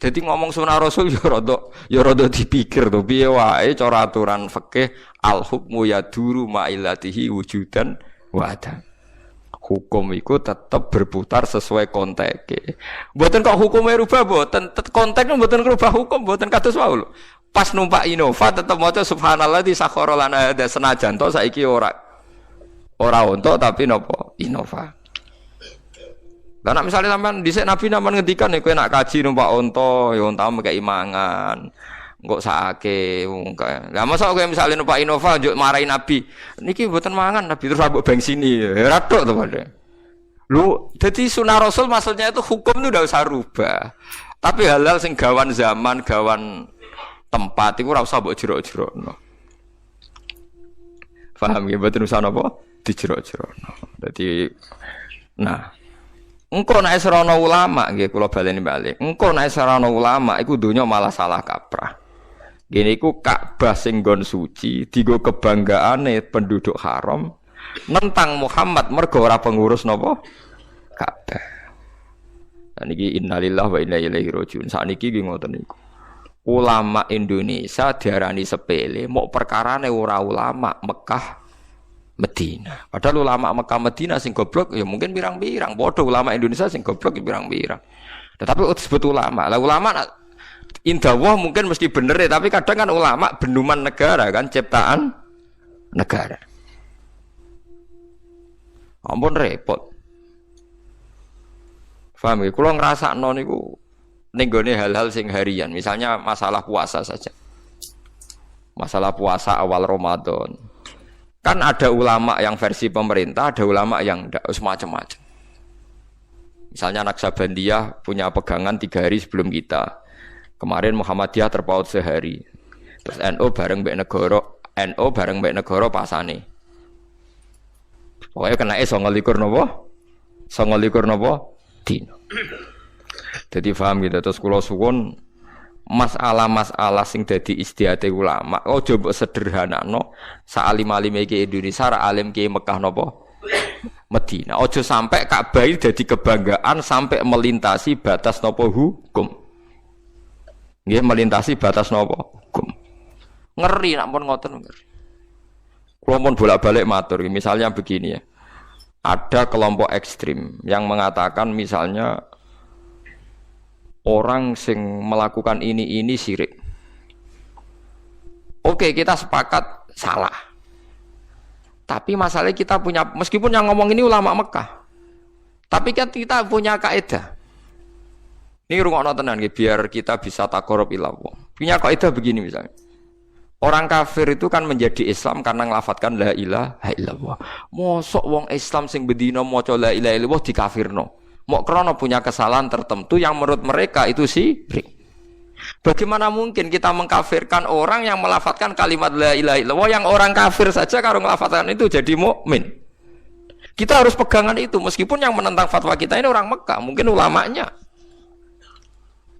Jadi ngomong sunah Rasul ya rada dipikir to piye wae cara aturan fikih al hukmu yaduru ma'ilatihi wujudan wa adam. Hukum itu tetap berputar sesuai konteks. Mboten kok hukumnya rubah mboten, konteksnya mboten rubah hukum mboten kados wae lho. Pas numpak Innova tetep maca subhanallah di sakhara lana ada senajan to saiki ora untuk tapi napa Innova. Lah nek misale sampean dhisik Nabi sampean ngendikan nek kowe nak kaji numpak unta, ya unta mekeki mangan. Engko sakake wong kae. Lah mosok kowe misale numpak Innova njuk marahi Nabi. Niki mboten mangan Nabi terus ambek bengsini. Ya ora tok to padha. Lu jadi sunah Rasul maksudnya itu hukum itu udah usah rubah. Tapi halal sing gawan zaman, gawan tempat itu ora usah mbok jerok-jerokno. Paham ya mboten usah napa dijerok-jerokno. Dadi nah engko nek serono ulama nggih kula baleni balik. Engko nek serono ulama iku donya malah salah kaprah. Gini iku Ka'bah sing nggon suci, digo kebanggaane penduduk haram nentang Muhammad mergo ora pengurus napa? Ka'bah. Dan iki innalillahi wa inna ilaihi rajiun. Sakniki nggih ngoten niku. Ulama Indonesia diarani sepele, mok perkarane ora ulama Mekah Medina. Padahal ulama Mekah Medina sing goblok ya mungkin pirang-pirang. Padha ulama Indonesia sing goblok ya pirang-pirang. Tetapi disebut ulama. Lah ulama indah wah mungkin mesti bener ya, tapi kadang kan ulama benduman negara kan ciptaan negara. Ampun repot. Paham ya? Kulo ngrasakno niku ning gone hal-hal sing harian, misalnya masalah puasa saja. Masalah puasa awal Ramadan. Kan ada ulama yang versi pemerintah, ada ulama yang ndak semacam-macam. Misalnya Naksabandiyah punya pegangan 3 hari sebelum kita. Kemarin Muhammadiyah terpaut sehari. Terus NU bareng mbek negara pasane. Pokoknya kena 29 napa? 29 napa? Dino. Jadi paham gitu. Terus kula suwun masalah-masalah sing dadi istihate ulama aja mbok sederhanakno saalim-alime iki Indonesia ra alim ki Mekah napa Madinah aja sampai Ka'bah iki dadi kebanggaan sampai melintasi batas napa hukum nggih melintasi batas napa hukum ngeri nak pun ngoten ngeri kula pun bolak-balik matur misalnya begini ya ada kelompok ekstrim yang mengatakan misalnya orang sing melakukan ini syirik. Oke, kita sepakat salah. Tapi masalahnya kita punya, meskipun yang ngomong ini ulama Mekah, tapi kan kita punya kaidah. Ini rungokno tenan biar kita bisa taqarrub ila Allah. Punya kaidah begini misalnya. Orang kafir itu kan menjadi Islam karena nglafatkan la ilaha illallah. Mosok wong Islam sing bedino maca la ilaha illallah dikafirno. Mau krono punya kesalahan tertentu yang menurut mereka itu syirik. Bagaimana mungkin kita mengkafirkan orang yang melafadzkan kalimat la ilaha illallah yang orang kafir saja kalau melafadzkan itu jadi mukmin? Kita harus pegangan itu meskipun yang menentang fatwa kita ini orang Mekah, mungkin ulamanya.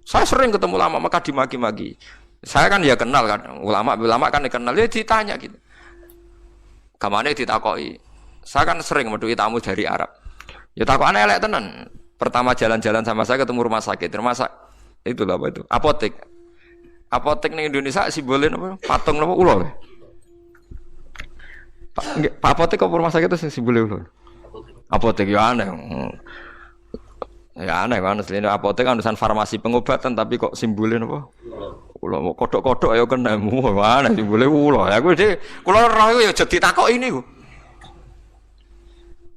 Saya sering ketemu ulama Mekah dimaki-maki. Saya kan ya kenal kan ulama kan dikenal dia ditanya gitu. Kamane ditakoi. Saya kan sering meduki tamu dari Arab. Ya takut aneh elek tenan. Pertama jalan-jalan sama saya ketemu rumah sakit. Itulah apa itu? Apotek. Apotek ning Indonesia simbolnya apa? Patung apa ulo. Pak apotek kok rumah sakit itu simbolnya ulo. Apotek ya aneh. Ya aneh kan asline apotek kan urusan farmasi pengobatan tapi kok simbolnya apa? Ulo kodok-kodok ya kena aneh simbolnya ulo. Ya kuwi kula roh ya aja ditakoki niku.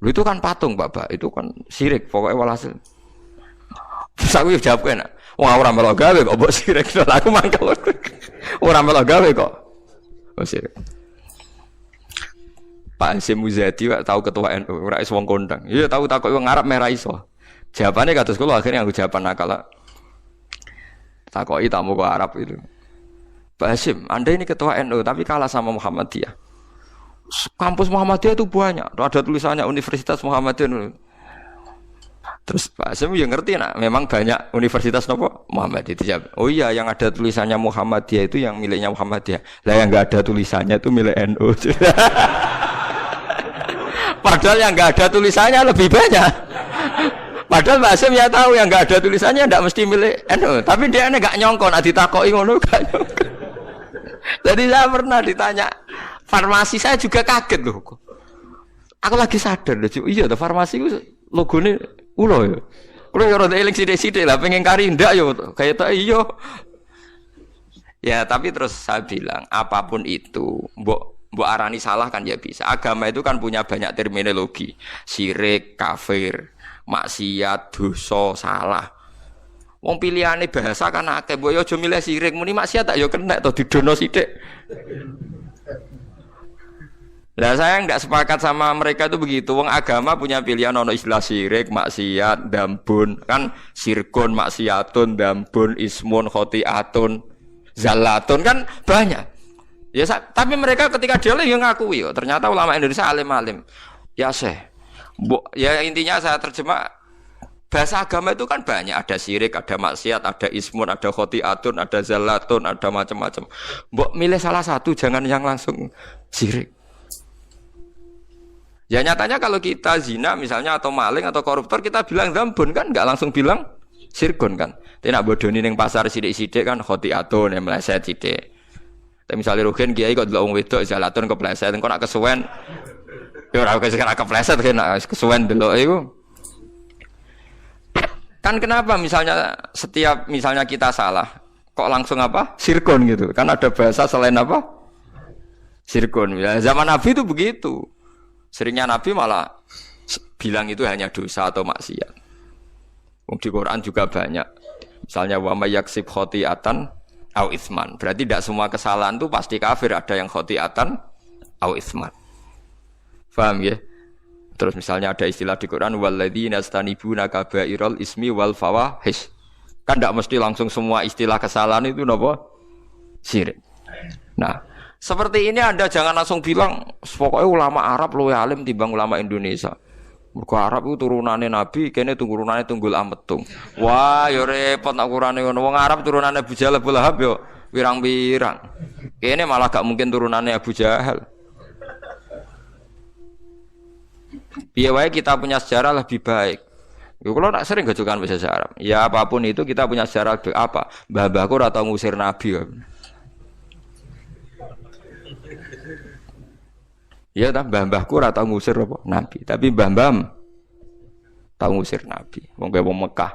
Itu kan patung Bapak, itu kan syirik pokoknya walhasil. Terus aku jawab enak. Wong ora melok gawe kok mbok syirik. Aku mangkel. Ora melok gawe kok. Oh syirik. Pak Hasyim Muzadi tahu ketua NU, ora iso wong kondang. Iya tahu takok wong Arab merah iso. Jawabane kados kula akhirnya aku jawaban nakal. Takoki tamu kok Arab itu. Pak Hasyim, Anda ini ketua NU tapi kalah sama Muhammadiyah. Kampus Muhammadiyah itu banyak, ada tulisannya Universitas Muhammadiyah. Terus Pak Hasyim ya ngerti nak, memang banyak universitas nopo Muhammadiyah itu. Oh iya, yang ada tulisannya Muhammadiyah itu yang miliknya Muhammadiyah. Lah yang nggak ada tulisannya itu milik NU. Padahal yang nggak ada tulisannya lebih banyak. Padahal Pak Hasyim ya tahu yang nggak ada tulisannya tidak mesti milik NU. Tapi dia nggak nyongkon, ditakoki ngono gak nyongkon. Jadi saya pernah ditanya. Farmasi saya juga kaget loh. Aku lagi sadar loh, iya tuh farmasi itu logonya ulo ya. Kalau yang rada eling sidik-sidik lah, pengen kari ndak yo, kayak tak iyo. Ya tapi terus saya bilang apapun itu, mbok arani salah kan ya bisa. Agama itu kan punya banyak terminologi, syirik, kafir. maksiat, dosa, salah. Wong pilihane bahasa kan akeh, mbok yo aja milih sirik, muni maksiat tak yo kena to didono sithik. Lah saya enggak sepakat sama mereka itu begitu. Wong agama punya pilihan ono istilah sirik, maksiat, dambun, kan sirkun, maksiatun, dambun, ismun, khotiatun, zalatun kan banyak. Ya tapi mereka ketika dia yang ngakui, ternyata ulama Indonesia alim-alim. Ya ya intinya saya terjemah bahasa agama itu kan banyak, ada sirik, ada maksiat, ada ismun, ada khotiatun, ada zalatun, ada macam-macam. Mbok milih salah satu, jangan yang langsung sirik. Ya nyatanya kalau kita zina misalnya atau maling atau koruptor kita bilang dzambun kan, nggak langsung bilang sirkun kan. Tidak bodoni ning pasar sidik-sidik kan khotiatun yang meleset sidik. Tapi misalnya rugen kiai kok delok wong wedok zalatun kepleset, engko nak kesuwen ya ora kepleset kan kesuwen delok iku. Kan kenapa misalnya setiap misalnya kita salah kok langsung apa? Sirkun gitu. Kan ada bahasa selain apa? Sirkun. Ya, zaman Nabi itu begitu. Seringnya Nabi malah bilang itu hanya dosa atau maksiat. Di Quran juga banyak. Misalnya wa may yaksib khotiatan au itsman. Berarti tidak semua kesalahan itu pasti kafir, ada yang khotiatan au itsman. Paham ya? Terus misalnya ada istilah di Quran walladzina yastanibuna kabairal ismi wal fawahish. Kan tidak mesti langsung semua istilah kesalahan itu napa? Syirik. Nah, seperti ini Anda jangan langsung bilang pokoknya ulama Arab luwih alim timbang ulama Indonesia. Mergo Arab itu turunane Nabi, kene turunane Tunggul Ametung. Wah, ya repot nak ukurane ngono. Wong Arab turunane Abu Jahal Abu Lahab yo pirang-pirang. Kene malah gak mungkin turunane Abu Jahal. Piye wae kita punya sejarah lebih baik. Ya kalau nak sering gajukan bahasa Arab. Ya apapun itu kita punya sejarah apa? Mbah-mbahku ora tau ngusir Nabi. Ya ta mbah-mbahku ora tau ngusir apa Nabi, tapi mbah-mbah tau ngusir Nabi. Wong Mekah.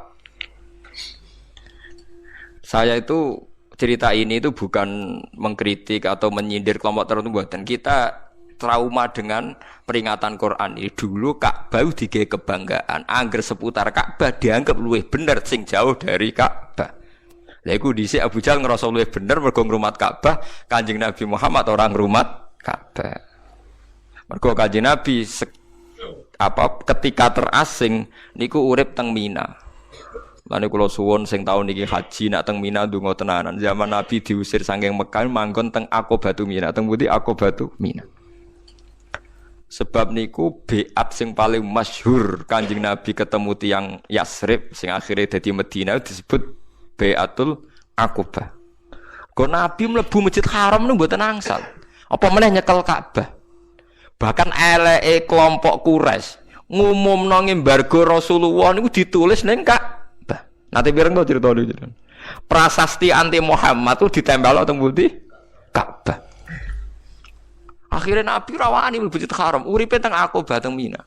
Saya itu cerita ini itu bukan mengkritik atau menyindir kelompok tertentu buatan. Kita trauma dengan peringatan Quran ini. Dulu Ka'bah digawe kebanggaan, angger seputar Ka'bah dianggap luwih bener sing jauh dari Ka'bah. Lha iku dhisik Abu Jahal ngrasa luwih bener mergo ngrumat Ka'bah, Kanjeng Nabi Muhammad orang ngrumat Ka'bah. Mergo Kanjeng Nabi ketika terasing niku urip teng Mina. Lan kula suwun sing taun niki haji nak teng Mina ndonga tenanan. Zaman Nabi diusir saking Mekah manggon teng Aqobatu Mina, teng pundi Aqobatu Mina. Sebab niku beat sing paling masyhur Kanjeng Nabi ketemu tiyang Yasrib sing akhirnya dadi Madinah disebut Beatul Aqobah. Kok Nabi mlebu Masjid Haram niku mboten angsal. Apa meneh nyekel Ka'bah. Bahkan eleke kelompok Quraisy ngumumno embargo Rasulullah niku ditulis ning Ka'bah. Nanti pireng to crita niku. Prasasti anti Muhammad itu ditempel teng pundi? Ka'bah. Akhirnya Nabi rawani mlebu Masjid Haram, uripe teng Aqobah teng Mina.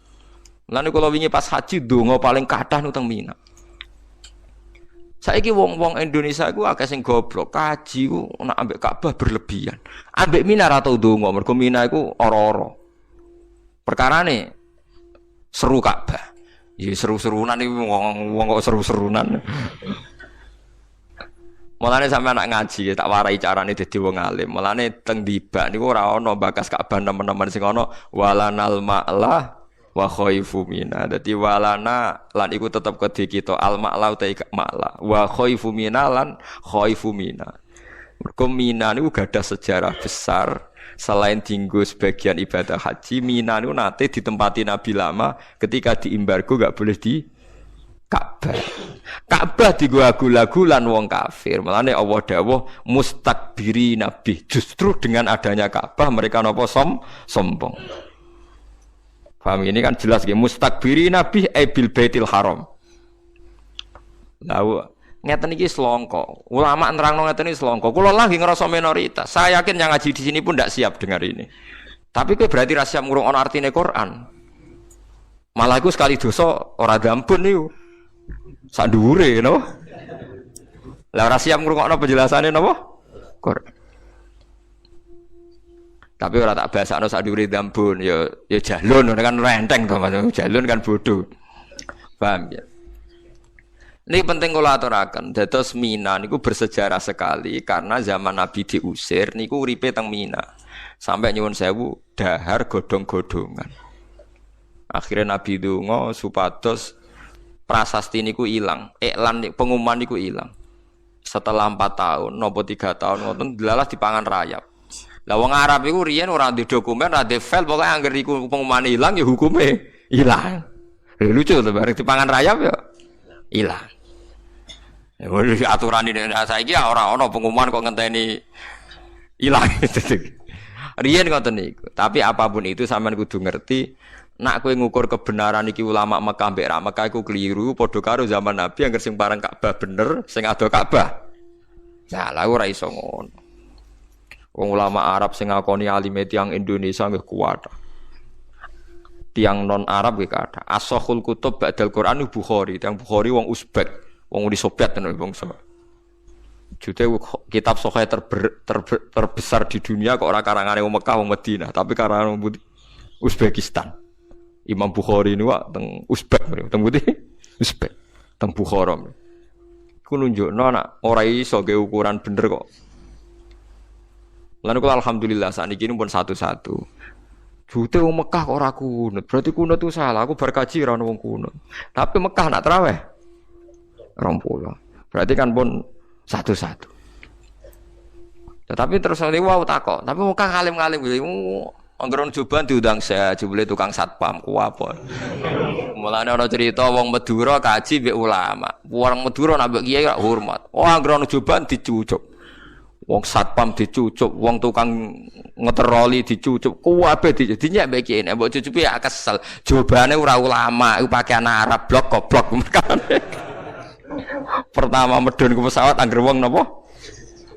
Lan kula wingi pas haji donga paling kathah nu teng Mina. Saiki wong-wong Indonesia iku akeh sing goblok, kaji ku nek ambek Ka'bah berlebihan. Ambek Mina ra tau donga, mergo Mina iku ora-ora. Perkarane seru Ka'bah. Ya seru-serunan iki wong kok seru-serunan. Mulane sampeyan nak ngaji tak warai carane dadi wong alim. Mulane teng dibak niku ora ana bakas Ka'bah nemen-nemen sing ana walanal ma'la wa khaifu mina. Dadi walana lan iku tetep kedhe kita al ma'la uta ma'la wa khaifu mina lan khaifu mina. Mergo Mina niku gadah sejarah besar selain dienggo sebagian ibadah haji. Mina niku nate ditempati Nabi lama ketika diembargo enggak boleh di Ka'bah. Ka'bah dienggo lagu-lagulan wong kafir. Mulane Allah dawuh mustakbiri nabi. Justru dengan adanya Ka'bah mereka napa sombong. Paham ini kan jelas nggih mustakbiri nabi bil baitil haram. Lalu ngeten iki selongko. Ulama nerangno ngeten iki selongko. Kula lagi ngerasa minoritas. Saya yakin yang ngaji di sini pun tidak siap dengar ini. Tapi kowe berarti ra siap ngrungokno artine Quran. Malah iku sekali dosa ora dampun niku. Sak dhuwure no. Lah ora siap ngrungokno penjelasane napa? Quran. Tapi ora tak basakno sak dhuwure dampun ya jahlun kan renteng to Mas. Jahlun kan bodoh. Paham ya? Ini penting kula aturaken. Dados Mina niku bersejarah sekali karena zaman Nabi diusir niku uripe teng Mina. Sampai nyuwun sewu dahar godhong-godhongan. Akhirnya Nabi donga supados prasasti niku ilang, iklan pengumuman niku ilang. Setelah 4 tahun, nopo 3 tahun ngoten delalah dipangan rayap. Lah wong Arab iku riyen ora ndek dokumen, ora ndek file, pokoke angger iku pengumuman ilang ya hukume ilang. Lucu to bareng dipangan rayap ya ilang. Ya aturan ini saiki ora ana pengumuman kok ngenteni ilang. Riyen ngoten niku. Tapi apapun itu sampean kudu ngerti nak kowe ngukur kebenaran iki ulama Mekah mbek ra Mekah iku kliru padha karo zaman Nabi angger sing parang Ka'bah bener, sing ado Ka'bah. Nah, lha ora iso ngono. Wong ulama Arab sing ngakoni alime tiyang Indonesia nggih kuat. Tiang non Arab nggih kathah. As-Sahihul Kutub ba'dal Quran Bukhari, tiang Bukhari wong Uzbek, wong Uni Soviet tenan bangsa. Jute kitab sahih terbesar di dunia kok ora karangane wong Mekah wong Madinah, tapi karangan wong Uzbekistan. Imam Bukhari ini wak teng Uzbek, teng putih Uzbek, teng Bukhara. Ku nunjukno nak ora iso ge ukuran bener kok. Lan kula alhamdulillah sakniki pun satu-satu. Jute wong Mekah kok ora kunut, berarti kunut itu salah. Aku bar kaji ora ono wong kunut. Tapi Mekah nak traweh 20. Berarti kan pun satu-satu. Tetapi terus wow takok, tapi Mekah ngalim-ngalim anggeron juban diundang saya, jebule tukang satpam ku apa. Mulane ana cerita wong Madura kaji mbek ulama. Wong Madura nak mbek kiai hormat. Oh anggeron juban dicucuk. Wong satpam dicucuk, wong tukang ngeteroli dicucuk, kuwabe dinyek mbek kiai. Nek mbok cucupi ya kesel. Jawabane ora ulama, iku pakaian Arab blok goblok. Pertama medun ke pesawat angger wong napa?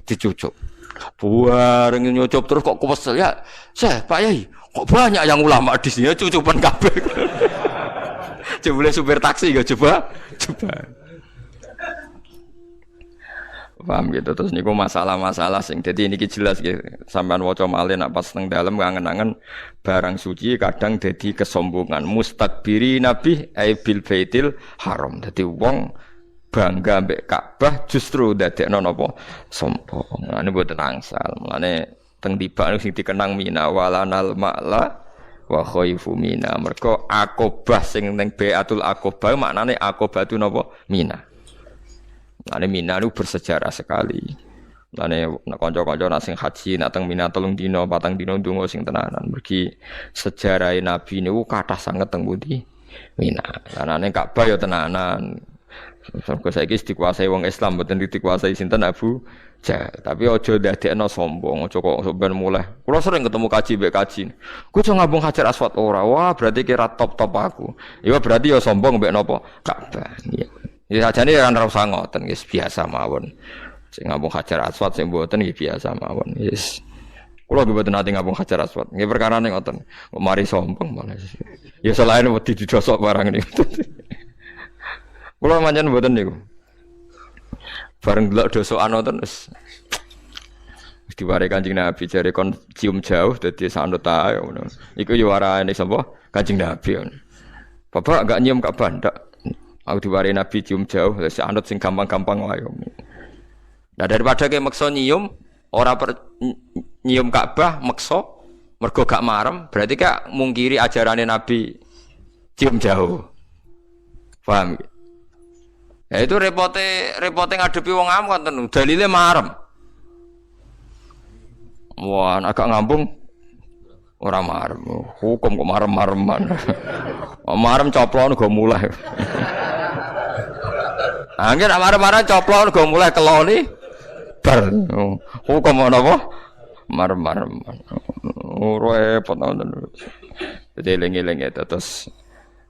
Dicucuk. Buareng nyucup terus kok kesel ya. Pak Yai, kok banyak yang ulama di sini cucupan kabeh. Coba supir taksi gak coba. Paham gitu terus niku masalah-masalah sing dadi niki jelas nggih sampean waca malih nak pas teng dalem kangen-angen barang suci kadang dadi kesombongan mustakbiri nabi bil baitil haram. Dadi wong bangga mbek Ka'bah justru dadekno napa sombong. Ngene mboten angsal. Mulane teng tiba sing dikenang Mina walanal ma'la wa khaifu Mina. Mergo Aqabah sing ning Baiatul Aqabah maknane Aqabah itu napa Mina. Mulane Mina itu bersejarah sekali. Mulane kanca-kanca nak sing haji nak teng Mina 3 dina 4 dina ndonga sing tenanan. Mergi sejarah Nabi niku kathah sanget teng pundi Mina. Lanane Ka'bah ya tenanan. Sampai saiki dikuasai wong Islam, mboten dikuasai sinten Abu Jahal. Tapi aja ndadekno sombong, aja kok sampean mulai. Kula sering ketemu kaji mbek kaji. Ku iso ngambung Hajar Aswad ora. Wah, berarti kira top-top aku. Ya berarti ya sombong mbek napa? Ka'bah. Iya. Ya sajane ya ora usah ngoten, wis biasa mawon. Sing ngambung Hajar Aswad sing mboten iki biasa mawon. Wis. Kula mboten nate ngambung Hajar Aswad. Nggih perkarane ngoten. Kok mari sombong malah. Ya selain wedi didosok barang niku. Kula manjen mboten niku. Bareng delok dosokan wonten wis diware Kanjeng Nabi jare kon cium jauh dadi sanut ae ngono. Iku yo warane sapa? Kanjeng Nabi. Bapak enggak nyium Ka'bah ndak. Aku diware Nabi cium jauh wis anut sing gampang-gampang wae. Nah daripada ke meksa nyium ora nyium Ka'bah meksa mergo gak marem berarti gak mungkiri ajarane Nabi cium jauh. Paham? Ya itu repote ngadepi wong am kan dalile marem. Wah, agak ngambung ora marem. Hukum kok marem-mareman. Marem coplon go mulai. Angger marem-marem coplon go mulai keloni bar. Hukum napa? Marem-mareman. Repot ngoten. Dadi eling-eling terus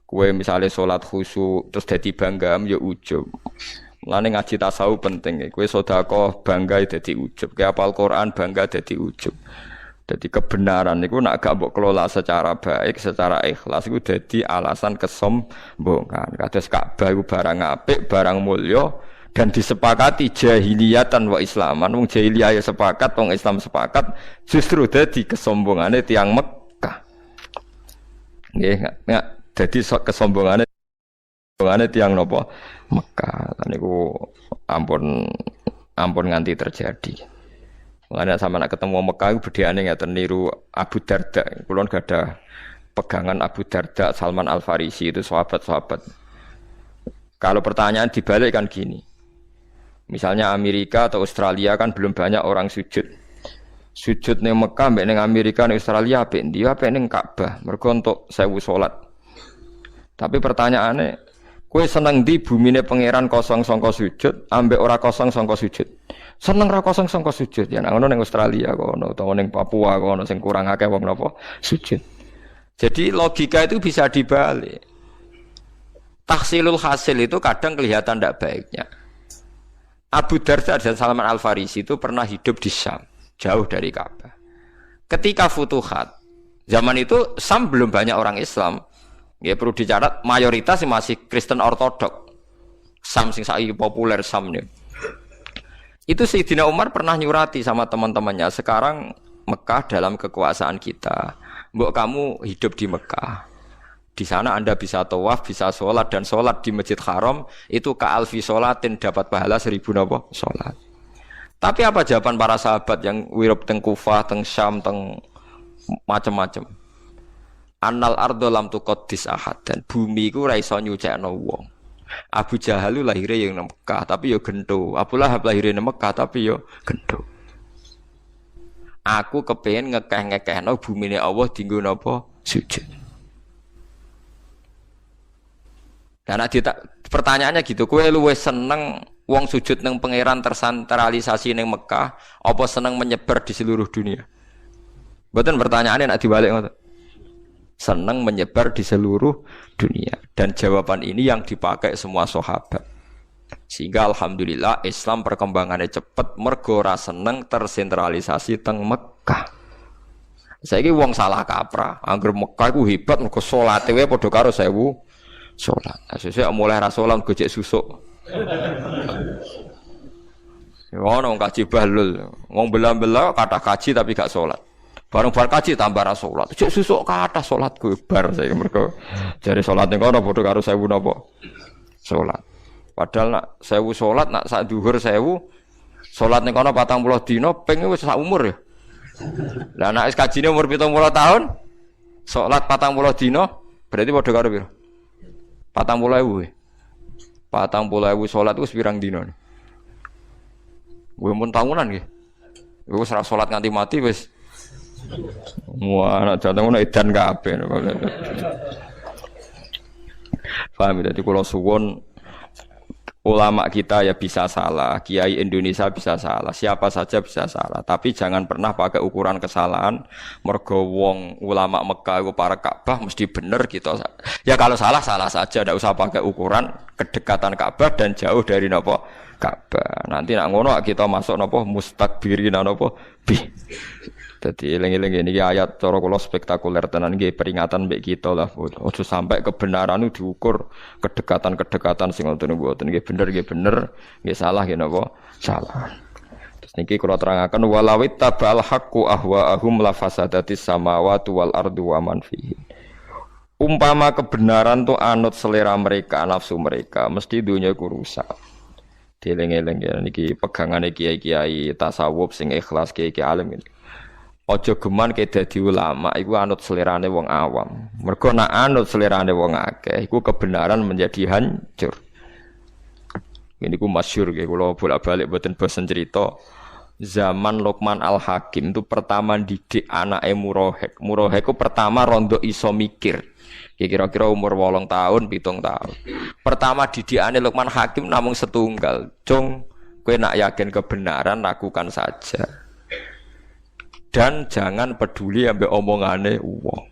kue misalnya sholat khusyuk terus dadi bangga ya ujub. Mulane ngaji tasawuf penting. Kue sedekah bangga dadi ujub. Kue hafal Quran bangga dadi ujub. Dadi kebenaran niku nak gak mbok kelola secara baik, secara ikhlas iku dadi alasan kesombongan. Kados Ka'bah iku barang apik, barang mulya dan disepakati jahiliyatan wa islaman. Wong jahiliyah ya sepakat, wong Islam sepakat, justru dadi kesombongane tiyang Mekah. Nggih, jadi kesombongannya Mulane tiyang napa Mekah niku ampun ampun nganti terjadi. Mulane sampe nek ketemu Mekah iku bedheane ngeten niru Abu Darda. Kulon gadah pegangan Abu Darda, Salman Al Farisi itu sahabat-sahabat. Kalau pertanyaan dibalik kan gini. Misalnya Amerika atau Australia kan belum banyak orang sujud. Sujud ning Mekah mbek ning Amerika ning Australia apik ndi? Apik ning Ka'bah. Mergo untuk 1000 salat. Tapi pertanyaannya, kowe seneng ndi bumine pangeran kosong sangka sujud ambek ora kosong sangka sujud? Seneng ra kosong sangka sujud. Ya ngono ning Australia kono utawa ning Papua kono sing kurang akeh wong napa sujud. Jadi logika itu bisa dibalik. Tahsilul hasil itu kadang kelihatan tidak baiknya. Abu Darda dan Salman Al Farisi itu pernah hidup di Syam, jauh dari Ka'bah. Ketika Futuhat, zaman itu Syam belum banyak orang Islam. Ya perlu dicatat mayoritas masih Kristen Ortodok. Syam sing saiki populer Syam nih. Itu Sayyidina Umar pernah nyurati sama teman-temannya, sekarang Mekah dalam kekuasaan kita. Mbok kamu hidup di Mekah. Di sana Anda bisa tawaf, bisa sholat, dan sholat di Masjid Haram itu ka'alfi sholatin, dapat pahala 1000 napa sholat. Tapi apa jawaban para sahabat yang wirub teng Kufah, teng Syam, teng macam-macam? Annal ardo lam tuqaddis ahad, dan bumi iku ora iso nyucikno wong. Abu Jahal lahire yang Mekah tapi yo gento. Abu Lahab lahire nang Mekah tapi yo gento. Aku kepengin ngekeh-ngekehno bumine Allah dienggo napa sujud. Dan pertanyaannya gitu, kowe luwih seneng wong sujud nang pangeran tersentralisasi nang Mekah apa seneng menyebar di seluruh dunia? Mboten pertanyaannya nek dibalik ngoten. Seneng menyebar di seluruh dunia, dan jawaban ini yang dipakai semua sahabat. Sehingga alhamdulillah Islam perkembangannya cepat mergo ora seneng tersentralisasi teng Mekah. Saiki wong salah kaprah, anggere Mekah iku hebat mergo salate wae padha karo 1000 salat. Nah, sesuk mulai ra salat gojek susuk. Ono wong kaji bahlul, wong bela-bela kathah kaji tapi gak salat. Bareng bar kaji tambah ra salat. Gojek susuk kathah salatku bar saya mergo jare salat ning kono padha karo 1000 napa? Salat. Padahal nak 1000 salat nak sak dhuwur 1000 salat ning kono 40 dina ping wis sak umur ya. Lah nek wis kajine umur 70 tahun salat 40 dina berarti padha karo piro? 40.000. 40.000 salat wis pirang dina. Kuwi mun tahunan nggih. Wis ora salat nganti mati wis. Wah, anak jantung ngono edan kabeh. Paham ya, dadi kula suwun ulama kita ya bisa salah, kiai Indonesia bisa salah, siapa saja bisa salah. Tapi jangan pernah pakai ukuran kesalahan. Mergo wong ulama Mekah itu para Ka'bah mesti bener gitu. Ya kalau salah salah saja, tidak usah pakai ukuran kedekatan Ka'bah dan jauh dari nopo Ka'bah. Nanti nak ngono kita masuk nopo mustakbirin nopo bi. Jadi eling-eling ini ayat cara kula spektakuler tenan nggih peringatan mbek kita lah. Ojo sampai kebenaran itu diukur kedekatan-kedekatan sing ngoten mboten nggih bener nggih salah nggih napa salah. Terus niki kula terangaken walawit tabal haqqu ahwaahum la fasadatis samawati wal ardu wa man fihi. Umpama kebenaran tu anut selera mereka, nafsu mereka, mesti dunia iku rusak. Dieling-eling ya niki pegangane kiai-kiai tasawuf sing ikhlas kiai-kiai alim ini. Ojo geman ke dadi ulama iku anut selerane wong awam. Mergo nek anut selerane wong akeh iku kebenaran menjadi hancur. Ini ku masyhur nggih kula bolak-balik mboten bosen cerita. Zaman Luqman Al-Hakim itu pertama didik anake Murahek. Murahek ku pertama rondo iso mikir. Ya kira-kira umur 8 tahun, 7 tahun. Pertama didikane Luqman Hakim namung setunggal. Cung, kowe nak yakin kebenaran lakukan saja. Dan jangan peduli ambek omongane wong.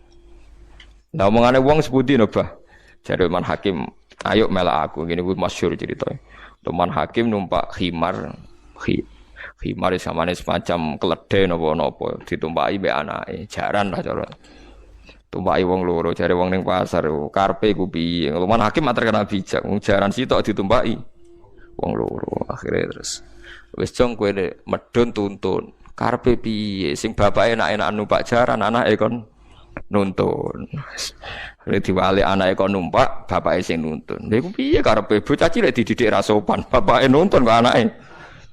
Lah omongane wong sepundi no, Bah? Jare Luqman Hakim, ayo melak aku. Ngene kuwi masyhur ceritane. Luqman Hakim numpak khimar. Khimar samane semacam keledai napa-napa ditumpaki mbek anake. Jaran lah cara. Tumpaki wong loro, jare wong ning pasar, karepe ku piye? Luqman Hakim matur kenal bijak, jaran sitok ditumpaki wong loro. Akhire terus wis jong kowe medhun tuntun. Karepe piye sing bapake enak-enak numpak jaran anake kon nuntun. Diwali anake kok numpak, bapake sing nuntun. Lha iku piye karepe bocah cilik dididik ra sopan, bapake nuntun kok anake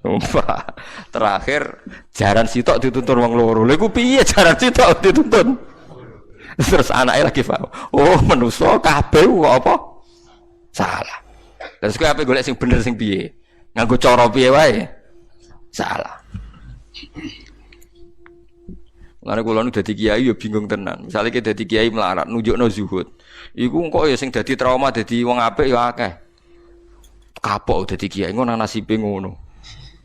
numpak. Terakhir jaran sitok dituntun wong loro. Lha iku piye jaran sitok dituntun? Terus anake lagi paham. Oh, manusa kabeh kok apa? Salah. Terus kowe ape golek sing bener sing piye? Nganggo cara piye wae? Salah. Lha kula nu dadi kiai ya bingung tenan. Misale ki dadi kiai melarat nunjukno zuhud. Iku engko ya sing dadi trauma dadi wong apik ya akeh. Kapok dadi kiai ngono nasibe ngono.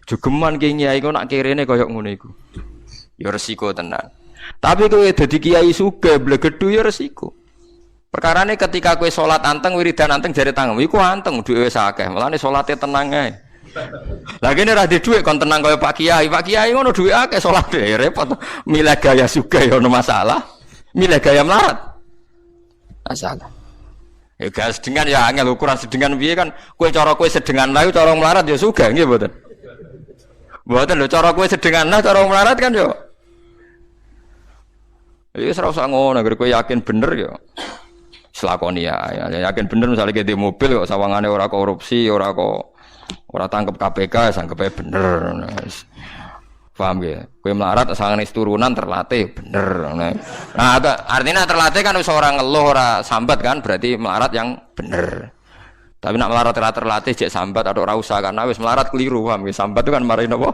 Jogeman kiai kok nak kirene kaya ngono iku. Ya resiko tenan. Tapi kowe dadi kiai sugih blegedhu ya resiko. Perkarane ketika kowe salat anteng wiridan anteng jare tangem iku anteng duwe wis akeh. Mulane salate tenang ae. Lah kene ra di dhuwit kon tenang kaya Pak Kiai. Pak Kiai ngono dhuwit akeh salate repot. Milih gaya sugih ya ono masalah. Milih gaya melarat. Masalah. Ya gaya sedengan ya angel ukuran sedengan piye kan kowe cara kowe sedengan lae cara melarat ya sugih nggih mboten. Mboten lho cara kowe sedengan lah cara melarat kan yo. Ya ora usah ngono, agar kowe yakin bener ya. Selakoni ya yakin bener misalnya ke di mobil kok sawangane ora korupsi, ora tangkep KPK, sangkepe bener. Paham ya? Kowe melarat sangane turunan terlatih bener. Nah, artinya terlatih kan wis ora ngeluh, ora sambat kan, berarti melarat yang bener. Tapi nak melarat terlatih jek sambat atau ora usah karena wis melarat keliru, paham ya? Sambat itu kan marahin apa?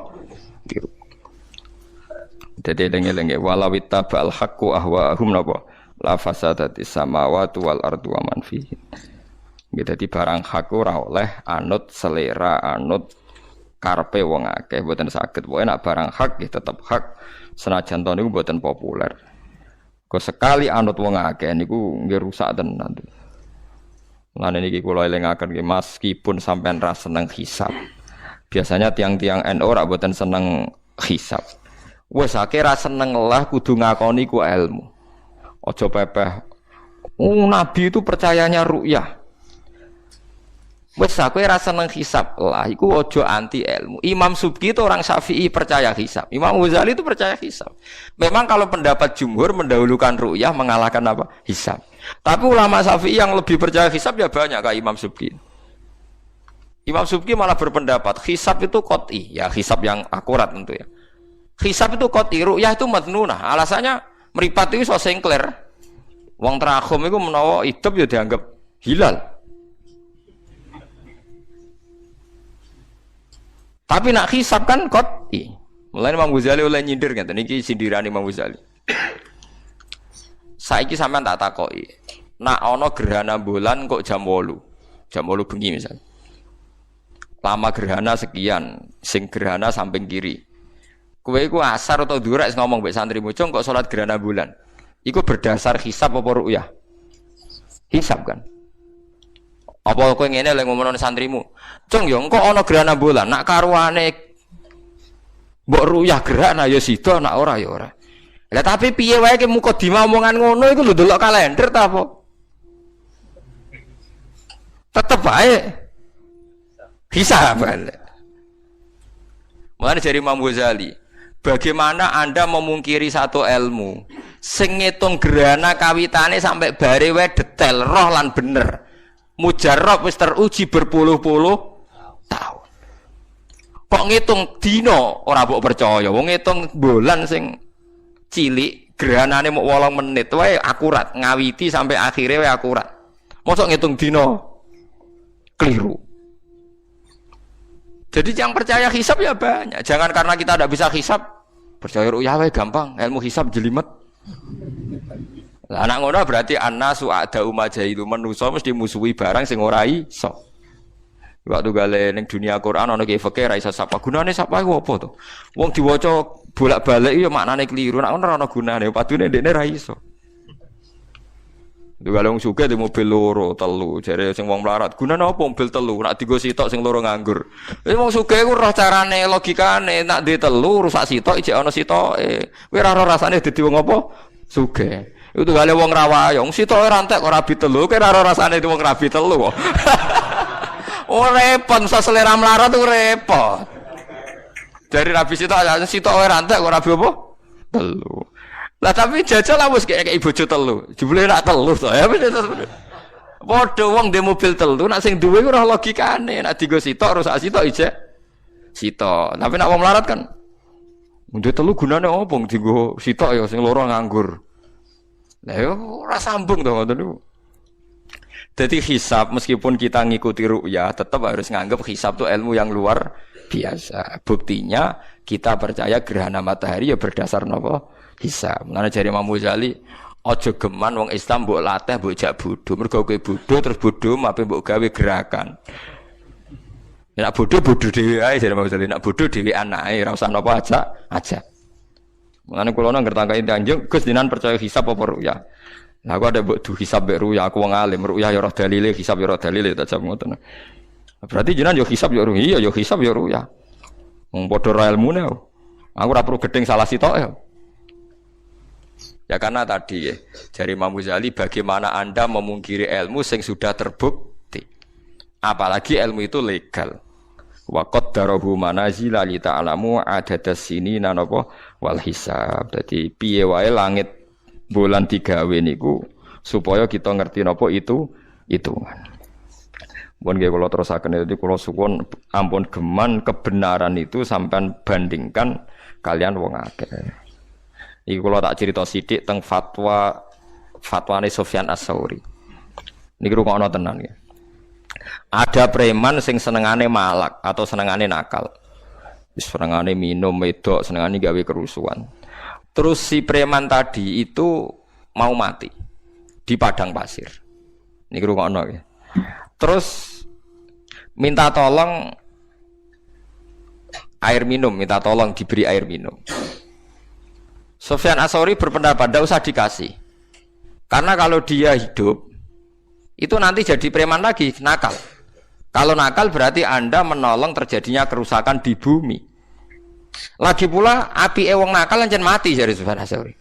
Keliru. Dadi eling-eling walau ittaba'al haqqu ahwa'ahum napa la fasadatis samawati wal ardu wa man fihin. Dadi barang hak ora oleh anut selera anut karepe wong akeh mboten saged. Pokoke nek barang hak nggih tetep hak senajan to niku mboten populer. Kok sekali anut wong akeh niku nggih rusak tenan. Lan niki kula elingaken nggih meskipun sampean ra seneng hisab. Biasanya tiang-tiang NU ora mboten seneng hisab. Wes akeh ra seneng lah kudu ngakoni ku ilmu. Aja pepeh. Nabi itu percayanya ru'yah. Wes aku ora seneng hisab lah iku aja anti ilmu. Imam Subki itu orang Syafi'i percaya hisab. Imam Ghazali itu percaya hisab. Memang kalau pendapat jumhur mendahulukan ru'yah mengalahkan apa? Hisab. Tapi ulama Syafi'i yang lebih percaya hisab ya banyak kayak Imam Subki. Imam Subki malah berpendapat hisab itu qot'i, ya hisab yang akurat tentu ya. Hisab itu qot'i, ru'yah itu madnunah. Alasannya mripat itu iso sengkler. Wong terakhum iku menawa hidup ya dianggap hilal. Tapi nak hisab kan qot'i. Mulane Imam Ghazali oleh nyindir ngeten iki sindirane Imam Ghazali. Saiki sampean tak takoki. Nak ana gerhana bulan kok jam 8. Jam 8 bengi misal. Lama gerhana sekian, sing gerhana samping kiri. Kowe iku asar atau durak ngomong mbek santrimu, "Cung kok salat gerhana bulan." Iku berdasar hisab apa ru'yah? Hisab kan. Apa kowe ngene lek ngomongno santrimu, "Cung yo engko ana gerhana bulan, nak karuane mbok ru'yah gerhana ya sida, nak ora ya ora." Lah tapi piye wae ki mukadimah omongan ngono iku lho delok kalender ta apa? Tetep bae hisab balik. Mulane dari Imam Ghazali, bagaimana Anda memungkiri satu ilmu sing ngitung gerhana kawitane sampai bare wae detail roh lan bener. Mujarrab wis teruji berpuluh-puluh tahun. Kok ngitung dino ora mbok percaya, wong ngitung bulan sing cilik gerhanane mok 8 menit wae akurat, ngawiti sampai akhirnya wae akurat. Mosok ngitung dino keliru. Jadi yang percaya hisab ya banyak. Jangan karena kita tidak bisa hisab percaya ru'yah wae gampang, ilmu hisab jelimet. Lah anak ngono berarti annasu a'da'u majailu, manusa mesti musuhi barang sing ora iso. Waktu gale ning dunia Quran ana ki fikih ra iso sapa. Gunane sapa iku apa to? Wong diwaca bolak-balik ya maknane keliru. Nek ora ana gunane, padune ndekne ra iso. Gale wong sugih di mobil loro, telu, jare sing wong melarat. Gunane apa mobil telu? Nek digo sitok sing loro nganggur. Wong sugih ku roh carane, logikane, nek di telu rusak sitok ijek ana sitoke. Kowe ora ora rasane dadi wong apa? Sugih. Itu gale wong rawayong, sitoke rantek kok rabi telu, kowe ora rasane wong rabi telu kok. Oh repot, selera melarat tuh repot. Dari rabi sitok rantek kok rabi apa? Telu. Lah tapi jajal lah wis kayak bojo telu. Jebule nak telu to ya. Padha wong ndek mobil telu nak sing duwe ora logikane. Nak digo sitok rusak sitok ijek. Sitok. Tapi nak wong melarat kan ndek telu gunane opo digo sitok ya sing loro nganggur. Lah yo ora sambung to ngoten niku. Jadi hisab meskipun kita ngikuti ru'ya tetap harus nganggap hisab itu ilmu yang luar biasa. Buktinya kita percaya gerhana matahari ya berdasar nopo hisab. Mulane jare Imam Ghazali aja geman wong Islam mbok latih mbok jak bodho. Mergo kowe bodho terus bodho mape mbok gawe gerakan. Nek bodho dhewe ae jare Imam Ghazali, nek bodho dhewe anake ora usah napa aja. Mulane kula nang ngertangkai Tanjung Gus dinan percaya hisab apa ru'ya. Lah aku ada mbok du hisab mbek ru'ya aku wong alim, ru'ya ya ora dalile, hisab ya ora dalile tak jam ngoten. Berarti jenengan yo hisab yo ru'ya, yo hisab yo ru'ya. Wong padha ra ilmune. Aku ora perlu gedeng salah sitok ya. Ya karena tadi ya, dari Imam Ghazali bagaimana Anda memungkiri ilmu yang sudah terbukti. Apalagi ilmu itu legal. Wa qaddarahu manazila li ta'lamu adadas sinina napa wal hisab. Dadi piye wae langit bulan digawe niku supaya kita ngerti napa itu hitungan. Mun nggih kula terusaken dadi kula suwun ampun geman kebenaran itu sampean bandingkan kalian wong akeh. Iki kula tak cerita sithik teng fatwane Sufyan Ats-Tsauri. Niki rungokno tenan nggih. Ada preman sing senengane malak atau senengane nakal. Wis senengane minum wedok, senengane gawe kerusuhan. Terus si preman tadi itu mau mati di padang pasir. Niki rungokno nggih. Terus minta tolong air minum, minta tolong diberi air minum. Sufyan Ats-Tsauri berpendapat tidak usah dikasih. Karena kalau dia hidup itu nanti jadi preman lagi, nakal. Kalau nakal berarti Anda menolong terjadinya kerusakan di bumi. Lagi pula api wong nakal lancen mati dari Sufyan Ats-Tsauri.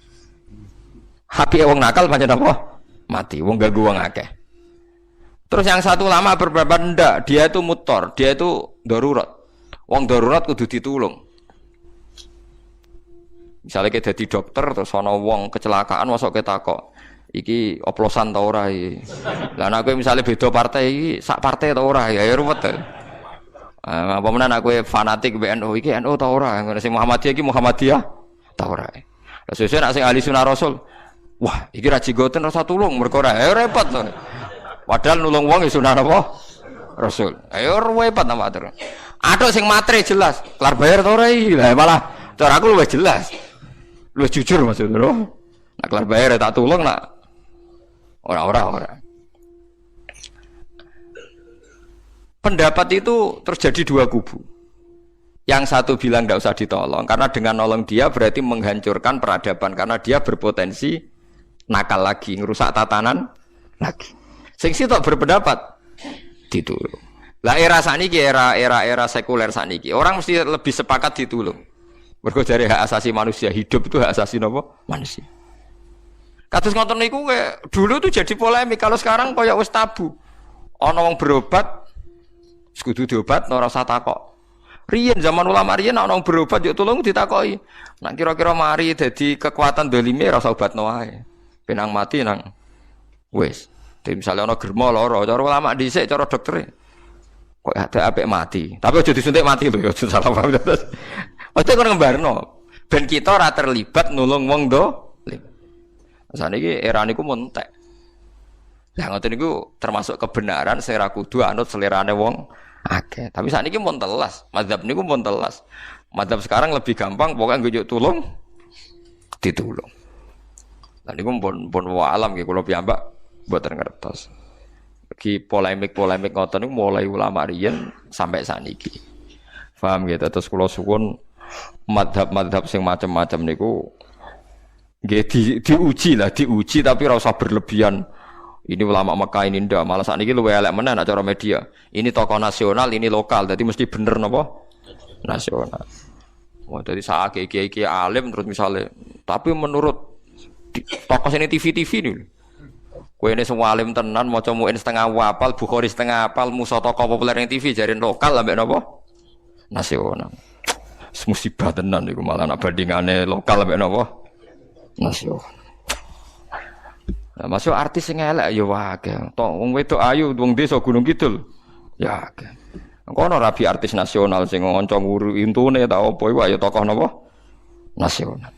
Api wong nakal pancen apa? Mati, wong ganggu wong akeh. Terus yang satu lama berpendapat ndak, dia itu mutor, dia itu darurat. Wong darurat kudu ditulung. Misalnya kita jadi dokter terus ana wong kecelakaan masuk ke takok iki oplosan ta ora iki. Lah nek kowe misale beda partai iki sak partai ta ora ya ruwet. Apa menan aku fanatik BNU iki NU ta ora, sing Muhammadiyah iki Muhammadiyah ta ora. Lah sesuk nek sing ahli sunah rasul, wah iki ra jigoten rasa tulung mergo ora repot to. Padahal nulung wong sunah apa? Rasul. Ayo repot ta matur. Atuk sing matre jelas, kelar bayar ta ora iki. Lah malah cara aku luwih jelas. Lu jujur maksudnya loh. Nak kelar bayar tak tulung nak ora. Pendapat itu terjadi dua kubu. Yang satu bilang enggak usah ditolong karena dengan nolong dia berarti menghancurkan peradaban karena dia berpotensi nakal lagi, ngerusak tatanan lagi. Sing sitok berpendapat ditulung. Lah era saniki era sekuler saniki orang mesti lebih sepakat ditulung. Mergo jare hak asasi manusia, hidup itu hak asasi napa? Manusia. Kados ngoten niku dulu itu jadi polemik, kalau sekarang koyo wis tabu. Ana wong berobat wis kudu diobat ora usah takok. Riyen zaman ulama riyen ana wong berobat yo tulung ditakoki. Nek kira-kira mari dadi kekuatan dolime ora usah obatno wae. Penang mati nang wis. Dadi misale ana germo lara, cara ulama dhisik cara doktere. Kok ada apik mati. Tapi aja disuntik mati lho, aja salah paham. Ojo kon ngembarno. Ben kita ora terlibat nulung wong dolim. Saniki era niku montek. Lah ngoten niku termasuk kebenaran sing ra kudu anut selerane wong akeh. Tapi sakniki mun telas, mazhab niku mun telas. Mazhab sekarang lebih gampang pokoke njuk tulung ditulung. Lah niku pun alam nggih kula piyambak mboten ngertos. Iki polemik ngoten niku mulai ulama riyen sampai sakniki. Paham gitu terus kula suwun madhab sing macam-macam niku nggih diuji tapi ora usah berlebihan. Ini ulama Mekah ini ndak, malah sakniki luwih elek meneh nek cara media. Ini tokoh nasional, ini lokal, jadi mesti bener napa? Nasional. Wah, jadi sak kiai alim terus misalnya, tapi menurut tokoh sini TV nih. Kowe ini semua alim tenan maca muin setengah hafal, Bukhari setengah hafal, musa tokoh populer ning TV jarin lokal ambek napa? Nasional. Musibah tenan niku malah nak bandingane lokal ambek napa? nasional. Nah, masuk artis sing elek ya wae. Tok wong wedok ayu wong desa Gunung Kidul. Ya akeh. Kono rabi artis nasional sing ngonco nguru intune ta apa iku ya tokoh napa? Nasional.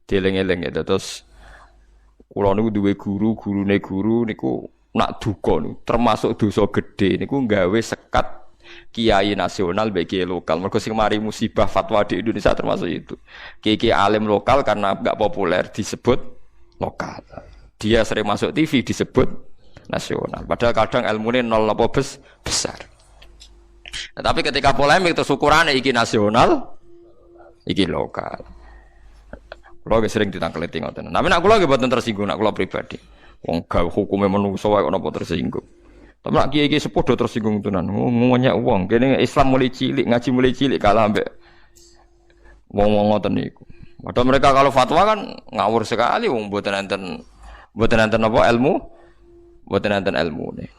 Dieling-eling ya terus kula niku duwe gurune guru niku nak duka niku termasuk dosa gedhe niku gawe sekat kiai nasional bagi lokal. Mergo sing mari musibah fatwa di Indonesia termasuk itu. Kiai alim lokal karena enggak populer disebut lokal. Dia sering masuk TV disebut nasional. Padahal kadang ilmune nol apa besar. Nah, tapi ketika polemik terus ukurane iki nasional, iki lokal. Kulo sering ditangkleti ngoten. Tapi nek kulo nggih mboten tersinggung nek kulo pribadi. Wong gawe hukume menungso wae kok napa tersinggung. Tapi nek kiai-kiai sepuh do tersinggung tenan. Ngomongnya wong kene Islam mulai cilik, ngaji mulai cilik kalah ambek wong-wong ngoten niku. Padahal mereka kalau fatwa kan ngawur sekali wong mboten enten apa ilmu, mboten enten ilmu nih.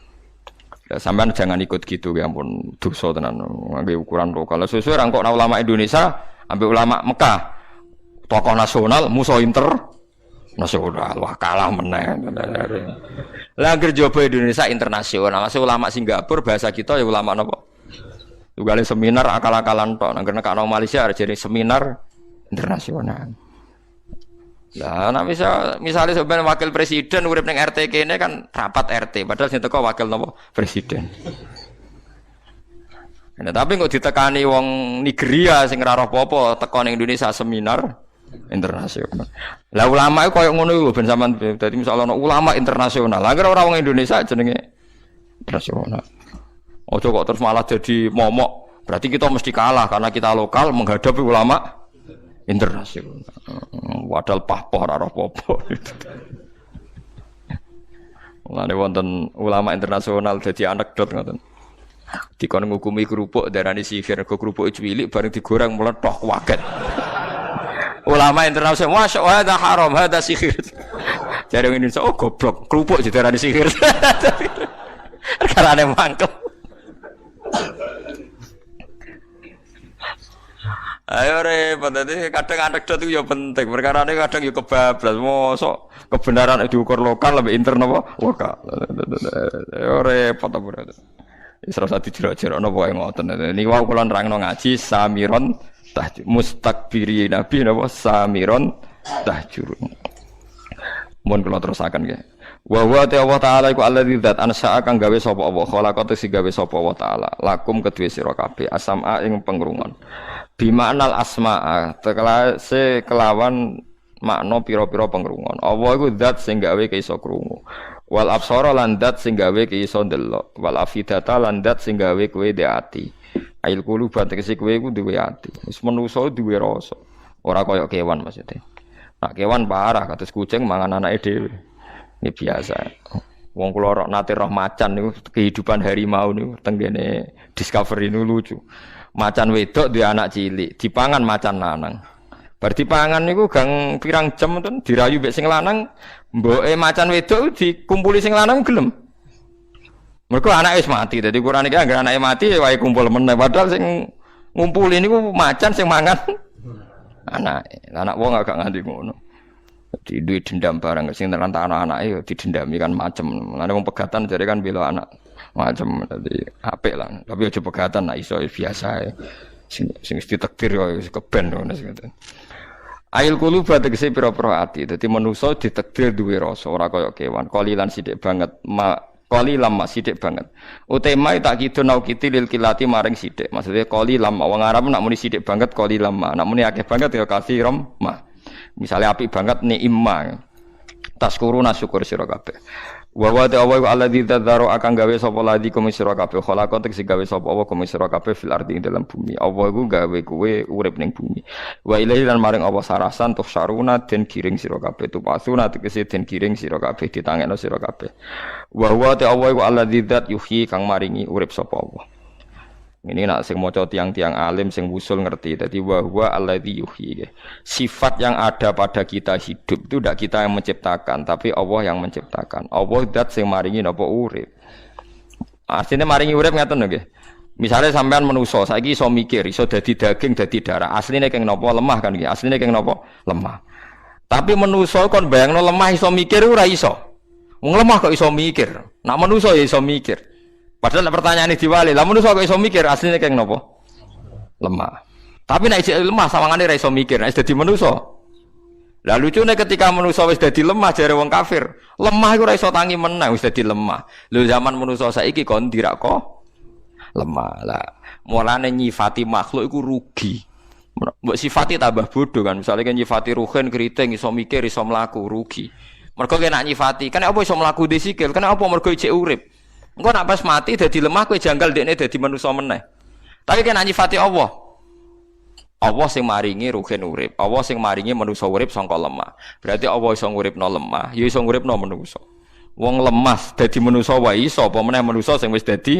Ya, sampean jangan ikut gitu ya ampun dosa tenan ngangge ukuran lokal. Sesuai ra kok ulama Indonesia ambek ulama Mekah. Tokoh nasional musuh internasional. Wah kalah meneh. Lah anggere jaba Indonesia internasional. Masuk ulama Singapura bahasa kita ya ulama napa? Tugale seminar akal-akalan tok. Nang kena Malaysia ada jadi seminar internasional. Lah nek misalnya sebenarnya wakil presiden urip ning RT kene kan rapat RT padahal sing teko wakil napa presiden. Nah, tapi kok ditekani wong Nigeria sing ora roh apa-apa teko ning Indonesia seminar internasional. Lah ulama iku koyo ngono iku ben sampean dadi misalnya ana ulama internasional. Lah ora wong Indonesia jenenge internasional. Ojo kok terus malah jadi momok. Berarti kita mesti kalah karena kita lokal menghadapi ulama internasional. Wadal pahpoh ora apa-apa. Mulane wonten ulama internasional dadi anekdot ngoten. Dikon ngukumi kerupuk darani sihir, go kerupuk cilik bareng digoreng meletok waget. Ulama internasional, masya Allah, ada haram, ada sihir. Jadi orang Indonesia, oh goblok, kerupuk jadi ada sihir. Karena ada mangkel. Ayo repot, jadi kadang anekdot itu ya penting. Perkara ini kadang ya kebablas. Mosok kebenaran diukur lokal lebih internal apa? Lokal. Ayo repot apa berarti? Serasa dijerok-jerok napa wae ngoten. Niki wau kula nerangno ngaji samiron mustakbiri nabi napa samiron tahjurun. Mun kula terusaken nggih. Wa huwa Allah taala iku alladzi dzat ansa'a kang gawe sapa Allah khalaqate sing gawe sapa Allah taala lakum kedue sira kabeh asama ing pengrungon. Bimaknal asma'a tekelase kelawan makna pira-pira pengrungon. Allah iku zat sing gawe iso krungu. Wal absara lan zat sing gawe iso ndelok. Wal afidata lan zat sing gawe kowe ndek ati. Ail quluban tegese kowe iku duwe ati. Wis manusa duwe rasa. Ora kaya kewan maksudnya. Nak kewan parah kados kucing mangan anake dhewe. Ini biasa. Wong kula nate roh macan niku kehidupan harimau niku tenggene Discovery niku lucu. Macan wedok duwe anak cilik, dipangan macan lanang. Bar dipangan niku gang pirang jam ten dirayu mbek sing lanang, mboke macan wedok dikumpuli sing lanang gelem. Mergo anake wis mati, dadi Quran iki anggere anake mati wae kumpul meneh padahal sing ngumpuli niku macan sing mangan anake. Anak wong agak nganti ngono. Di duit dendam barang sing tenan anak-anake ya didendami kan macem. Mulane wong pegatan jare kan bela anak macem dadi apik lah. Tapi aja pegatan nek iso biasa ae. Sing ditakdir ya keben ngono sing ngoten. Ail quluba tegese pira-pira ati. Dadi manusa ditakdir duwe rasa ora kaya kewan. Qalilan sithik banget. Qalilan sithik banget. Utema tak kidun au kitil kilati maring sithik. Maksudnya qalilan wong Arab nak muni sithik banget qalilan. Nak muni akeh banget ya katsiram ma. Misalnya apik banget ni'imah. Taskuruna syukur sira kabeh. Wa wa ta'awwa alladzi tadzaro akan gawe sapa ladi kum sira kabeh khalaqat sing gawe sapa wa kum sira kabeh fil ardi ing dalam bumi. Allah iku gawe kowe urip ning bumi. Wa ilahi lan maring Allah sarasan tuhsaruna den giring sira kabeh tupasuna tegese den giring sira kabeh ditangekno sira kabeh. Wa wa ta'awwa alladzi dzat yuhyi kang maringi urip sapa Allah. Ini nak sing maca tiang-tiang alim sing wusul ngerti. Dadi wa huwa alladzi yuhyi. Sifat yang ada pada kita hidup itu tidak kita yang menciptakan, tapi Allah yang menciptakan. Allah zat sing maringi napa urip. Artinya maringi urip ngaten nggih. Misale sampean manusa saiki iso mikir, iso dadi daging, dadi darah. Asline keng napa lemah kan nggih. Asline keng napa lemah. Tapi manusa kon bayangno lemah iso mikir ora iso. Wong lemah kok iso mikir. Nak manusa ya iso mikir. Padahal pertanyaane diwali, lah manusa kok iso mikir asline keng napa? Lemah. Tapi nek isih lemah sawangane ora iso mikir, nek dadi manusa. Lah lucune ketika manusa wis dadi lemah jare wong kafir, lemah iku ora iso tangi meneh wis dadi lemah. Lho zaman manusa saiki kon ndirak kok lemah. Lah mulane nyifati makhluk iku rugi. Mbok sifati tambah bodoh kan. Misalnya kan nyifati ruhen keriting iso mikir iso mlaku rugi. Mergo kena nyifati, kan apa iso mlaku di sikil? Kan apa mergo ijek urip. Engko nek pas mati dadi lemah kowe janggal dekne dadi manusa meneh. Tapi kena nyifati Allah. Allah sing maringi ruhen urip. Allah sing maringi manusa urip sangka lemah. Berarti Allah iso nguripno lemah, ya iso nguripno manusa. Wong lemah dadi manusa wae iso, apa meneh manusa sing wis dadi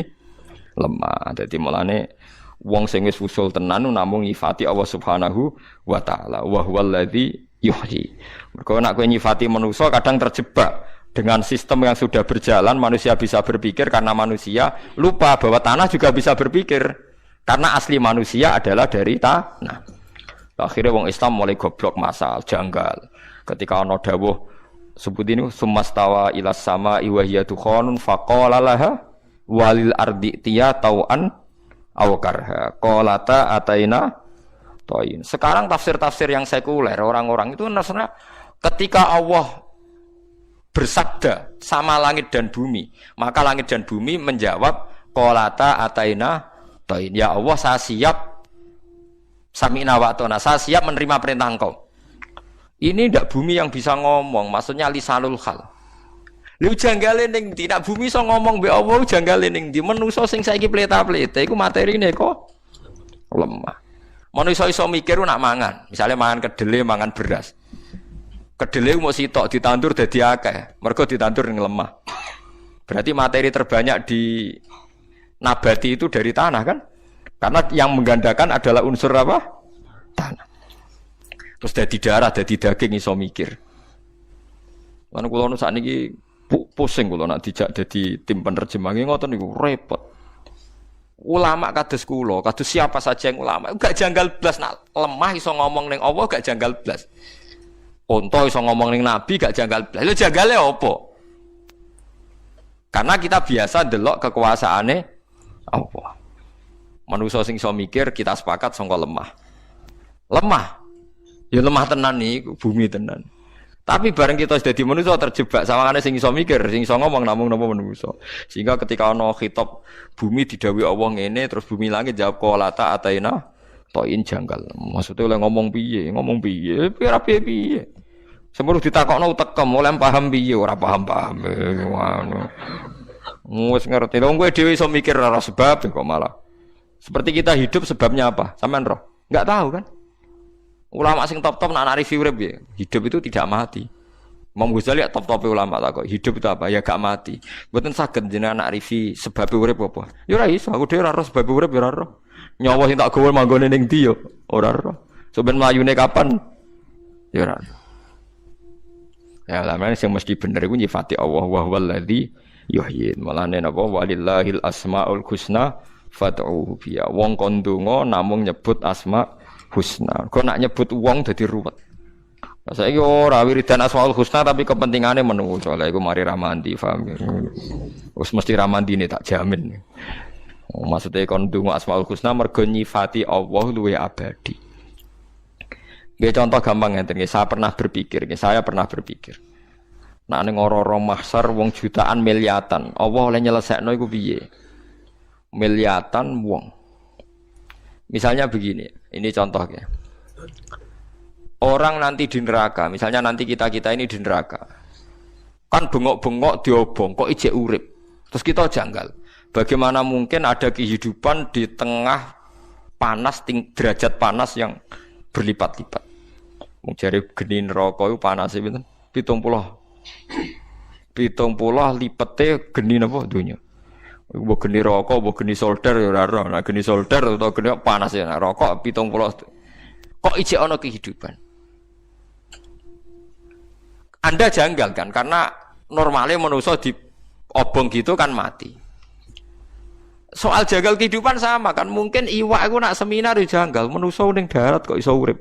lemah. Dadi mulane wong sing wis usul tenan namung nyifati Allah Subhanahu wa taala. Wa huwallazi yuhyi. Mergo nek kowe nyifati manusa kadang terjebak dengan sistem yang sudah berjalan, manusia bisa berpikir karena manusia lupa bahwa tanah juga bisa berpikir. Karena asli manusia adalah dari tanah. Akhirnya wong Islam mulai goblok masal, janggal. Ketika ana dawuh sebut ini sumastawa ilas sama iwahiyatu khonun faqala laha walil ardi tiya tau'an awakarha qalata ataina toin. Sekarang tafsir-tafsir yang sekuler orang-orang itu maksudnya ketika Allah bersabda sama langit dan bumi, maka langit dan bumi menjawab qalata ataina toin. Ya Allah, saya siap sami'na wa ata'na, saya siap menerima perintah Engkau. Ini ndak bumi yang bisa ngomong, maksudnya lisanul hal. Lu janggale ning ndi, nek bumi iso ngomong mbek Allah janggale ning ndi? Manusa sing saiki pleta-pleta iku materine kok lemah. Manusa iso mikir nak mangan, misalnya mangan kedele, mangan beras. Kedele mau sitok ditandur dadi akeh, mergo ditandur ning lemah. Berarti materi terbanyak di nabati itu dari tanah kan? Karena yang menggandakan adalah unsur apa? Tanah. Terus dari darah, dari daging iso mikir. Karena kula nu sakniki pusing kula nak dijak dadi tim penerjemah ngoten niku repot. Ulama kados kula, kados siapa saja yang ulama, gak janggal blas nak lemah iso ngomong ning Allah gak janggal blas. Onto iso ngomong ning nabi gak janggal blas. Lha janggale apa? Karena kita biasa delok kekuasaane Allah. Manusia sing iso mikir kita sepakat sangka lemah. Lemah. Ya lemah tenan niku, bumi tenan. Tapi bareng kita sudah di manusia terjebak sawangane sing iso mikir, sing iso ngomong namung napa manusia. Sehingga ketika ana khitab bumi didhawuhi Allah ngene terus bumi langit jawab qalata ataina toin janggal. Maksudnya oleh ngomong piye? Ngomong piye? Ora piye-piye. Semeru ditakokno utekem oleh paham piye ora paham-paham. Ngono. Wis ngerti. Wong kowe dhewe iso mikir ora sebab kok malah. Seperti kita hidup sebabnya apa? Sampean roh? Enggak tahu kan? Ulama sing top-top nak narifi urip ya. Hidup itu tidak mati. Imam Ghazali top-top ulama tak kok. Hidup itu apa? Ya gak mati. Mboten saged jenengan narifi sebab urip apa. Ya ora iso, aku dhewe ora roh sebab urip ya ora roh. Nyawa sing tak gawe manggone ning ndi yo ora roh. Sampeyan mlayune kapan? Ya ora. Ya lamane sing mesti bener iku nyifati Allah wa huwallazi yuhyin. Malane napa walillahil asmaul husna fad'uhu biya. Wong kon ndonga namung nyebut asma husna. Kok nak nyebut wong dadi ruwet. Saiki ora wiridan asmaul husna tapi kepentingane menungso. Lha iku mari ramandi, paham ya. Wis mesti ramandine tak jamin. Maksudnya kon ndonga asmaul husna mergo nyifati Allah luwih abadi. Nggih contoh gampang ngeten nggih, saya pernah berpikir. Nek ning ora-ora mahsyar wong jutaan miliatan, Allah oleh nyelesekno iku piye? Miliatan wong. Misalnya begini, ini contohnya. Orang nanti di neraka, misalnya nanti kita ini di neraka. Kan bengok-bengok diobong, kok ijek urip. Terus kita janggal. Bagaimana mungkin ada kehidupan di tengah panas, derajat panas yang berlipat-lipat. Wong jare geni neraka iku panase pinten? 70. 70 lipete geni napa donya. Mbok geni rokok, mbok geni solder ya ora ora. Nek geni solder utawa geni panas ya rokok 70. Kok ijek ana kehidupan? Anda janggal kan karena normalnya manusia di obong gitu kan mati. Soal janggal kehidupan sama kan, mungkin iwak aku nak seminar di janggal, manusia ning darat kok iso urip.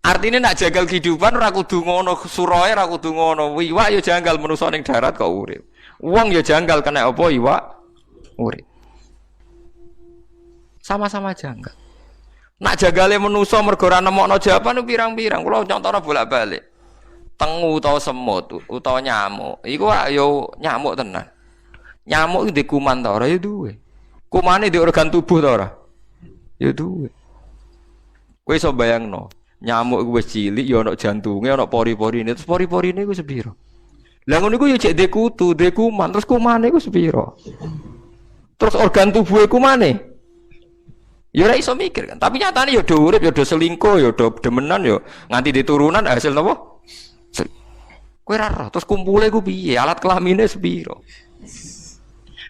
Artinya nak jagal kehidupan ora kudu ngono, suroe ora kudu ngono. Iwak ya janggal manusa ning darat kok urip. Wong ya janggal kena apa iwak urip. Sama-sama janggal. Nak jagale manusa mergo ora nemokno jawaban pirang-pirang. Kula contohna bolak-balik. Tengu utawa semut utawa nyamuk. Iku yo nyamuk tenan. Nyamuk iki kuman ta ora ya duwe. Kumane di organ tubuh ta ora? Ya duwe. Kowe iso bayangno. Nyamuk iku wis cilik ya ana jantunge, ana pori-porine. Terus pori-porine iku sepiro? Lah ngono iku ya cek dekutu, dekuman, terus kumane iku sepiro? Terus organ tubuhe kumane? Ya ora iso mikir kan. Tapi nyatane ya do urip, ya do selingkuh, ya do demenan ya nganti diturunan hasil napa? Kowe ora roh, terus kumpule iku piye? Alat kelamine sepiro?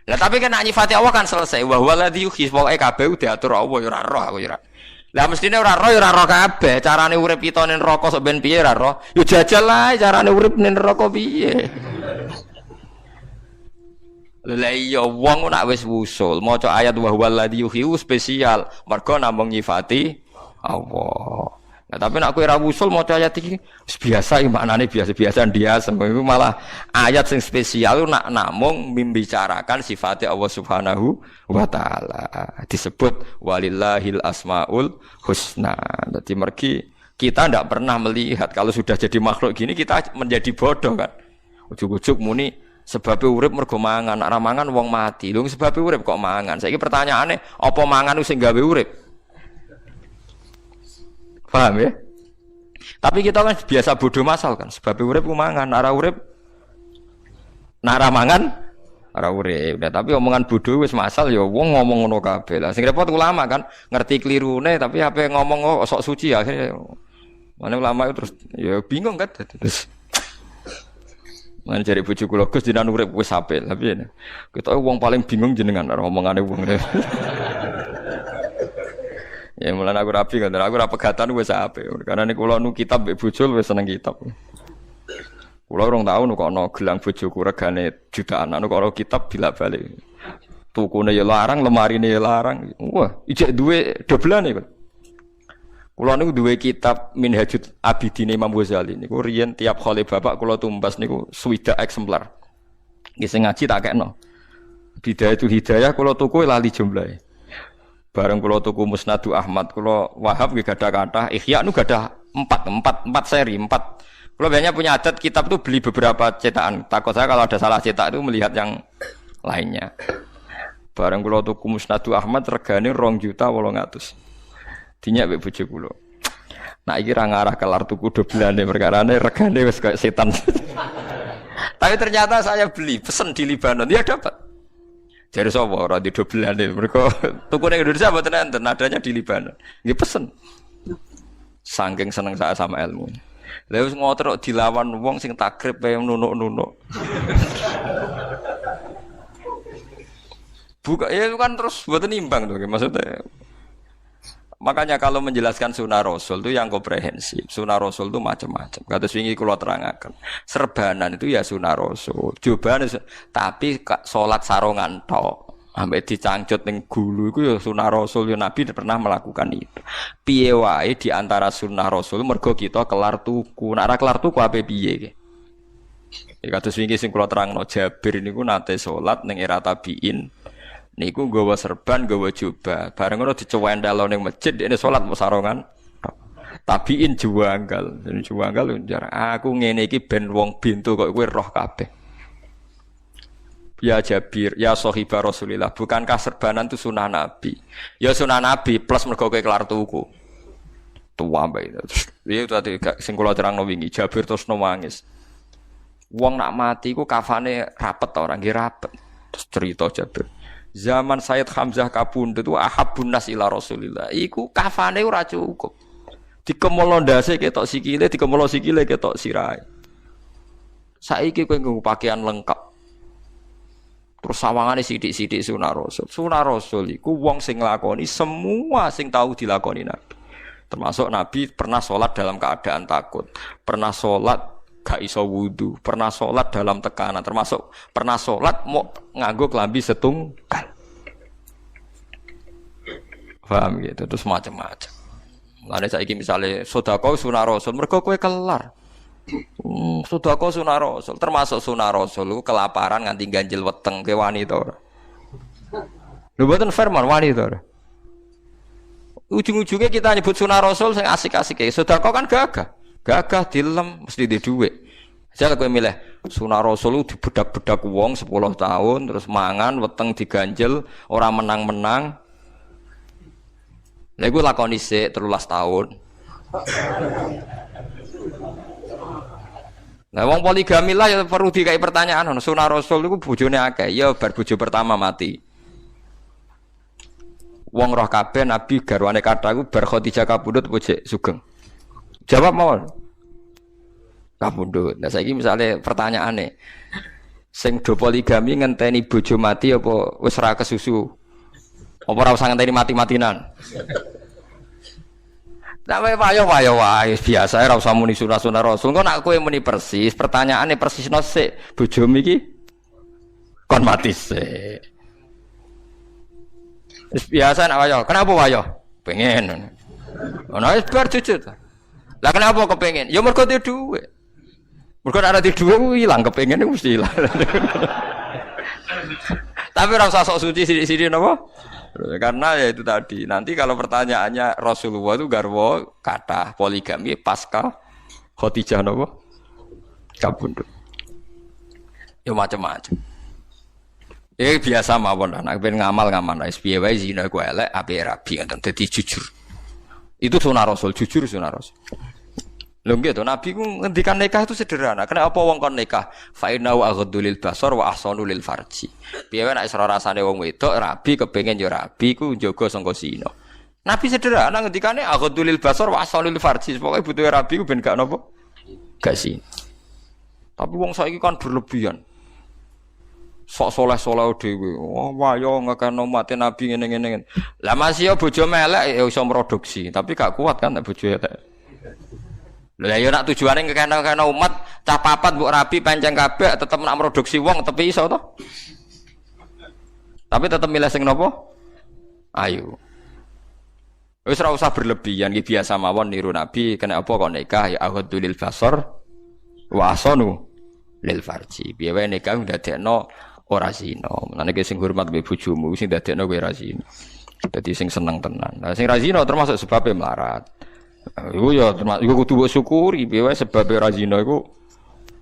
Lah tapi kan nyifati Allah kan selesai. Wa huwa ladzi yuhyi, pokoke kabeh diatur Allah ya ora roh aku ya ora. Lah mestine ora roh ya ora roh kabeh. Carane urip kita ning neraka sok ben piye ora roh? Ya jajal ae carane urip ning neraka piye. Lah iya wong nak wis wusul maca ayat wa huwal ladzi yuhyi spesial mergo namung nyifati Allah. Nah, tapi nak kowe ora wusul maca ayat iki biasa iki maknane biasa-biasa ndias iku malah ayat sing spesial nak namung membicarakan sifat Allah Subhanahu wa taala. Disebut walillahil asmaul husna. Dadi mergi kita ndak pernah melihat kalau sudah jadi makhluk gini kita menjadi bodoh kan. Ujug-ujug muni sebabnya urip mergo mangan, nak mangan wong mati. Lho sebabnya urip kok mangan. Saiki pertanyaane apa mangan sing gawe urip? Paham ya? Tapi kita kan biasa bodoh masal kan. Sebabnya urip ku mangan, ora urip ora mangan ora urip. Nah, tapi omongan bodoh wis masal ya wong ngomong ngono kabeh. Lah sing repot ulama kan ngerti klirune tapi apa ngomong sok suci akhirnya. Mana ulama itu terus ya bingung kan terus. Mana cari bojo kula Gus jenengan urip wis apik. Tapi ya, kita wong paling bingung jenengan ora omongane wong. Ya mulane aku rapi kan, aku ora pegatan wis apik. Karena nek kula nu kitab mbek bojo wis seneng kitab. Kula rong tahun kok ana gelang bojoku regane jutaan, ana kok ana kitab bilak-balik. Tukune ya larang, lemarine ya larang. Wah, ijek duwe doblane kok. Kula niku duwe kitab Minhajul Abidin Imam Ghazali niku riyen tiap khole bapak kula tumbas niku 60 eksemplar. Nggih sing ngaji tak kekno. Bidayatul Hidayah kula tuku lali jumlahe. Bareng kula tuku Musnadu Ahmad, kula Wahab nggih gadah kathah, Ihya nu gadah 4 seri, 4. Kula biasanya punya adat kitab itu beli beberapa cetakan. Takut saya kalau ada salah cetak itu melihat yang lainnya. Bareng kula tuku Musnadu Ahmad regane 2.800.000. Dinyak mbek bojo kula. Nah iki ra ngarah kelar tuku doblane perkarane regane wis kaya setan. Tapi ternyata saya beli, pesen di Libanon, dia dapat. Jare sapa ora di doblane mergo tuku ning Indonesia mboten enten, adanya di Libanon. Nggih pesen. Saking seneng saya sama ilmu. Lha wis ngotor dilawan wong sing takrib kaya nunuk-nunuk. Buka ya itu kan terus mboten imbang to maksudnya. Makanya kalau menjelaskan sunnah Rasul itu yang komprehensif. Sunnah Rasul itu macam-macam. Kata swingi kula terangaken. Serbanan itu ya sunnah Rasul. Cobaan tapi salat sarongan tok. Ambek dicangcut ning gulu iku ya sunnah Rasul. Ya Nabi pernah melakukan itu. Piye wae di antara sunnah Rasul mergo kita kelar tuku. Nek ora kelar tuku ape piye? Kata swingi sing kula terangno Jabir niku nate salat ning era tabiin. Niku nggawa serban, nggawa jubah. Bareng ngono dicewendalo ning masjid, dene salat mok sarongan. Tabiin juanggal. Dene juanggal njar aku ngene iki ben wong bintu kok kowe roh kabeh. Ya Jabir, ya sahibah Rasulillah, bukankah serbanan itu sunah Nabi? Ya sunah Nabi plus mergo kowe kelar tuku. Tua bae. Iya tadi sing kula terangno wingi, Jabir terus nangis. Wong nak mati ku kafane rapet ta ora nggih rapet. Terus cerita Jabir. Zaman Sayyid Hamzah kabundut itu ahabun nas ila Rasulillah. Iku kafane ora cukup. Dikemolo ndase ketok sikile, dikemolo sikile ketok sirahe. Saiki kowe nggo pakaian lengkap. Terus sawangane sithik-sithik sunah Rasul. Sunah Rasul iku wong sing nglakoni semua sing tahu dilakoni Nabi. Termasuk Nabi pernah sholat dalam keadaan takut, pernah sholat gak iso wudu, pernah sholat dalam tekanan, termasuk pernah sholat mau nganggo klambi setunggal. Paham gitu, terus macam-macam. Mulane saiki misale sedekah sunah Rasul, mergo kowe kelar. Sedekah sunah Rasul, termasuk sunah Rasul iku kelaparan nganti ganjil weteng ke wani to ora. Lho mboten firman wani to ora. Ujung-ujungnya kita nyebut sunah Rasul sing asik-asik ya. Sedekah kan gagah. Gagah dilem mesti di dhuwit. Saya kowe milih sunah Rasul dibedak-bedak wong 10 tahun terus mangan weteng diganjel ora menang-menang. Lha iku lakoni sik 13 tahun. Nah wong poligami lah ya perlu dikai pertanyaan sunah Rasul iku bojone akeh ya bar bojo pertama mati. Wong roh kabeh nabi garwane kathah iku bar Khadijah kabudut apa jek sugeng. Jawab mawon. Kabundut. Nah saiki misale pertanyaane sing do poligami ngenteni bojo mati apa wis ra kesusu? Apa ora usah ngenteni mati-matinan? Sampai payo wae biasa ora usah muni sunah-sunah Rasul. Engko nek kowe muni persis, pertanyaane persisno sik, bojomu iki kon mati sik. Wis biasa nek wayo. Kenapa wayo? Pengen. Ono wis bar jujur. Lah kenapa kepengin? Ya mergo duwe dhuwit. Mergo nek ora duwe dhuwit ku ilang kepengin mesti ilang. Tapi ora usah sok suci sithik-sithik napa? Karena ya itu tadi. Nanti kalau pertanyaannya Rasulullah itu garwa kata poligami pasca Khadijah napa? Kabundut. Ya macam-macam. Ya biasa mawon lah, nek ben ngamal-ngamal wis piye wae zina ku elek ape rabi ngoten dadi jujur. Itu sunah Rasul, jujur sunah Rasul. Lho nggih to Nabi ku ngendikan nikah itu sederhana. Kenapa wong kon nikah? Fa inna wa aghaddu lil basar wa ahsanu lil farji. Piye wae nek isra rasane wong wedok rabi kepengin ya rabi ku njaga sangka zina. Nabi sederhana ngendikane aghaddu lil basar wa ahsanu lil farji. Pokoke butuhe rabi ku ben gak napa? Gak zina. Tapi wong saiki kan berlebihan. Sok soleh-soleh dhewe. Oh, wayo ngekeno mate nabi ngene-ngene. Lah masih ya bojo melek ya iso produksi, tapi gak kuat kan nek bojo elek. Lah ya nak tujuane ngekeno umat cah papat mbok rabi pancen kabeh tetep nak produksi wong tapi iso to. Tapi tetep milih sing napa? Ayo. Wis ora usah berlebihan iki biasa mawon niru nabi kena apa kok nikah ya aghadul basar wa asanu lil farji. Piye wae nikah ndadekno ora zina. Mulane sing hormat mbek bojomu sing dadekno kowe ora zina. Dadi sing seneng tenan. Nah sing ra zina termasuk sebabe melarat. Iku ya termasuk iku kudu mbok syukuri piye wae sebabe ora zina iku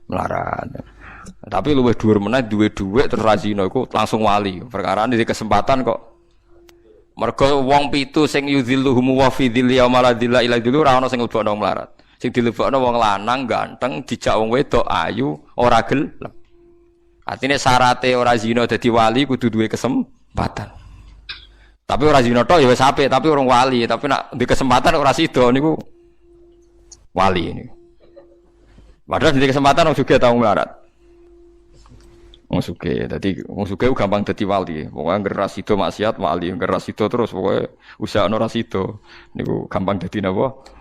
melarat. Tapi luwih dhuwur meneh duwe dhuwit terus ra zina iku langsung wali. Perkara iki kesempatan kok. Mergo wong pitu sing yudhilluhum wa fi dhilli yaumala dhilla ila dhillu ora ana sing mlebokno melarat. Sing dilebokno wong lanang ganteng dijak wong wedok ayu ora gelem. Artinya syaratnya ora zina dadi wali kudu duwe kesempatan. Tapi ora zina tok ya wis apik, tapi orang wali, tapi nak di kesempatan ora sida niku wali ini. Padahal di kesempatan wong sugih tau melarat. Wong sugih, dadi wong sugih gampang dadi wali. Pokoke angger ra sida maksiat wali, angger ra sida terus pokoke usahane ora sida. Niku gampang dadi napa?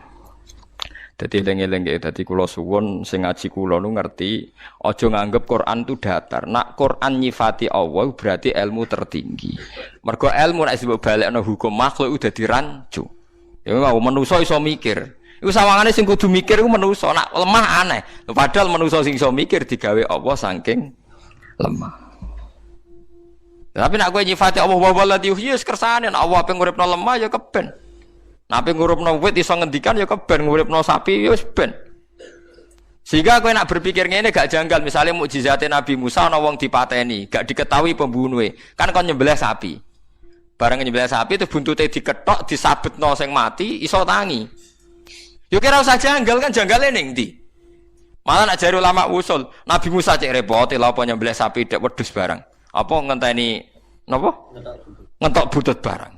Dadi eling-eling nggih dadi kula suwun sing ngaji kula nu ngerti aja nganggep Quran itu datar. Nak Quran nyifati Allah berarti ilmu tertinggi. Mergo ilmu nek mbok balekno hukum makhluk udah dirancu. Ya mau manusa iso mikir. Iku sawangane sing kudu mikir iku manusa, nak lemah aneh. Padahal manusa sing iso mikir digawe Allah saking lemah. Tapi nak kowe nyifati Allah wa walladhi yuhyi kersane Allah pe nguripno lemah ya keben. Napi ngurupno wit iso ngendikan ya keben ngurupno sapi ya wis ben. Sehingga kowe nak berpikir ngene gak janggal misalnya mukjizate Nabi Musa ana wong dipateni, gak diketahui pembunuhe. Kan kon nyembelih sapi. Bareng nyembelih sapi itu buntute diketok, disabetno sing mati iso tangi. Yo kira usah janggal kan janggale ning ndi? Malah nak jare ulama usul, Nabi Musa cek repot lha apa nyembelih sapi dek wedhus barang. Apa ngenteni napa? Ngentok butut barang.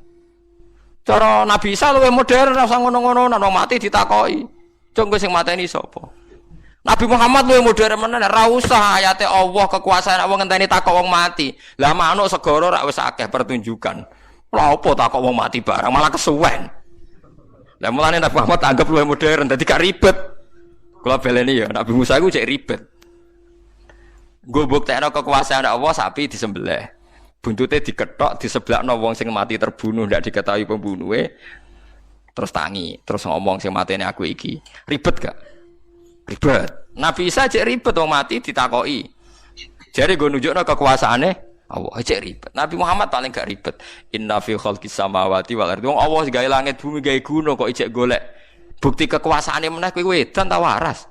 Cara Nabi Isa luwih modern ora usah ngono-ngono ana mati ditakoki. Cung kowe sing mateni sapa? Nabi Muhammad luwih modern meneh ora usah ayate Allah kekuasaan wong ngenteni takok wong mati. Lah manuk segara ora wis akeh pertunjukan. Lha opo takok wong mati barang malah kesuwen. Lah mulane Nabi Muhammad anggap luwih modern dadi gak ribet. Kula beleni ya Nabi Musa iku cek ribet. Nggo buktekno kekuasaan Allah sapi disembelih. Buntute diketok, diseblakno wong sing mati terbunuh ndak diketahui pembunuhe. terus tangi, terus ngomong sing matene aku iki. Ribet gak? Ribet. Nabi Isa cek ribet wong mati ditakoki. Jare nggo nunjukno kekuasaane Allah cek ribet. Nabi Muhammad paling gak ribet. Inna fi khalqis samawati wal ardi. Wong Allah gawe langit bumi gawe gunung kok ijek golek bukti kekuasaane meneh kowe wedan ta waras.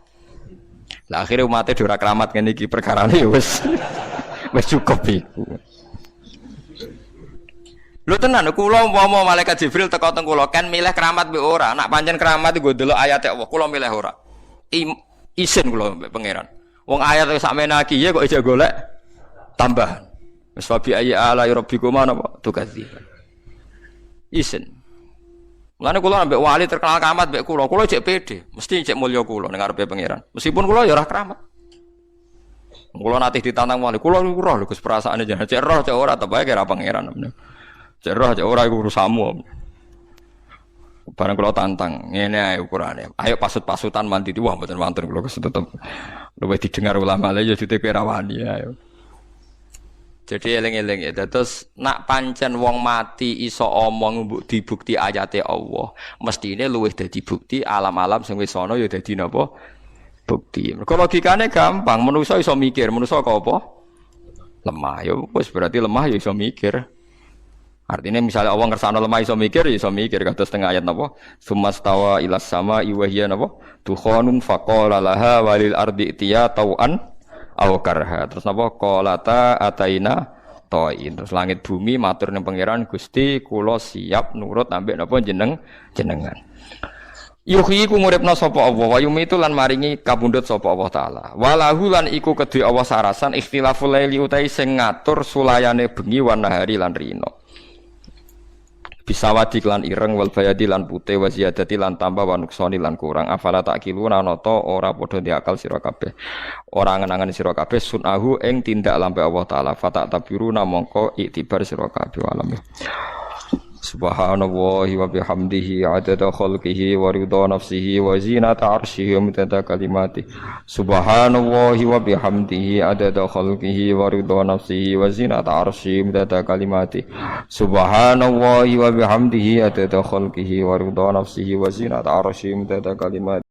Lah akhire umate ora keramat ngene iki perkarane wis wis cukup iku. Lho tenan kula umpama malaikat Jibril teko teng kula kan milih keramat mbek ora. Nak pancen keramat iku ndelok ayat Allah, kula milih ora. Isin kula mbek pangeran. Wong ayat sak menaki ya kok ijek golek tambahan. Wis fabi ayyi ala rabbikum napa tukadziban. Isin. Mulane kula ambek wali terkenal keramat mbek kula cek pede, mesti cek mulya kula ning ngarepe pangeran. Meskipun kula ya ora keramat. Kula nate ditantang wali, kula niku roh lho Gus perasaane jan cek roh cek ora tebake kira pangeran. Cek roh cek ora iku urusanmu. Barang kula tantang, ngene ae ukurane. Ayo pasut-pasutan mandi wah mboten wonten kula tetep luwih didengar ulama lha ya jute ora wani ayo. Jadi eling-eling ya. Terus nak pancen wong mati iso omong mbok dibukti ayate Allah. Mestine luwih dadi bukti alam-alam sing wis ana ya dadi napa? Bukti. Mergo logikane gampang, manusa iso mikir, manusa kok apa? Lemah. Ya wis berarti lemah ya iso mikir. Artinya misalnya Allah ngersakno lemah iso mikir, ya iso mikir kados tengah ayat napa? Sumastawa ilas sama iwahia napa? Tukhanun faqala laha walil ardi tiya tau'an aw karha. Terus napa qalata ataina ta'in. Terus langit bumi matur ning pangeran Gusti kula siap nurut ambek napa jenengan. Yuhyi ku nguripna sapa Allah wa yumitu lan maringi kabundut sapa Allah taala. Walahu lan iku kedue Allah sarasan ikhtilaful laili utai sing ngatur sulayane bengi wan nahari lan rina. Bisawadi lan ireng wal bayadi lan putih wa ziyadati lan tambah wa nuksoni lan kurang afala takiluna nata ora padha diakal sira kabeh ora ngenangan sira kabeh sunahu ing tindak lampe Allah taala fata tabiruna mongko iktibar sira kabeh alam. Subhanallahi wa bihamdihi adada khalqihi wa ridha nafsihi wa zinata arsyihi wa midada kalimati. Subhanallahi wa bihamdihi adada khalqihi wa ridha nafsihi wa zinata arsyihi wa midada kalimati. Subhanallahi wa bihamdihi adada khalqihi wa ridha nafsihi wa zinata arsyihi wa midada kalimati.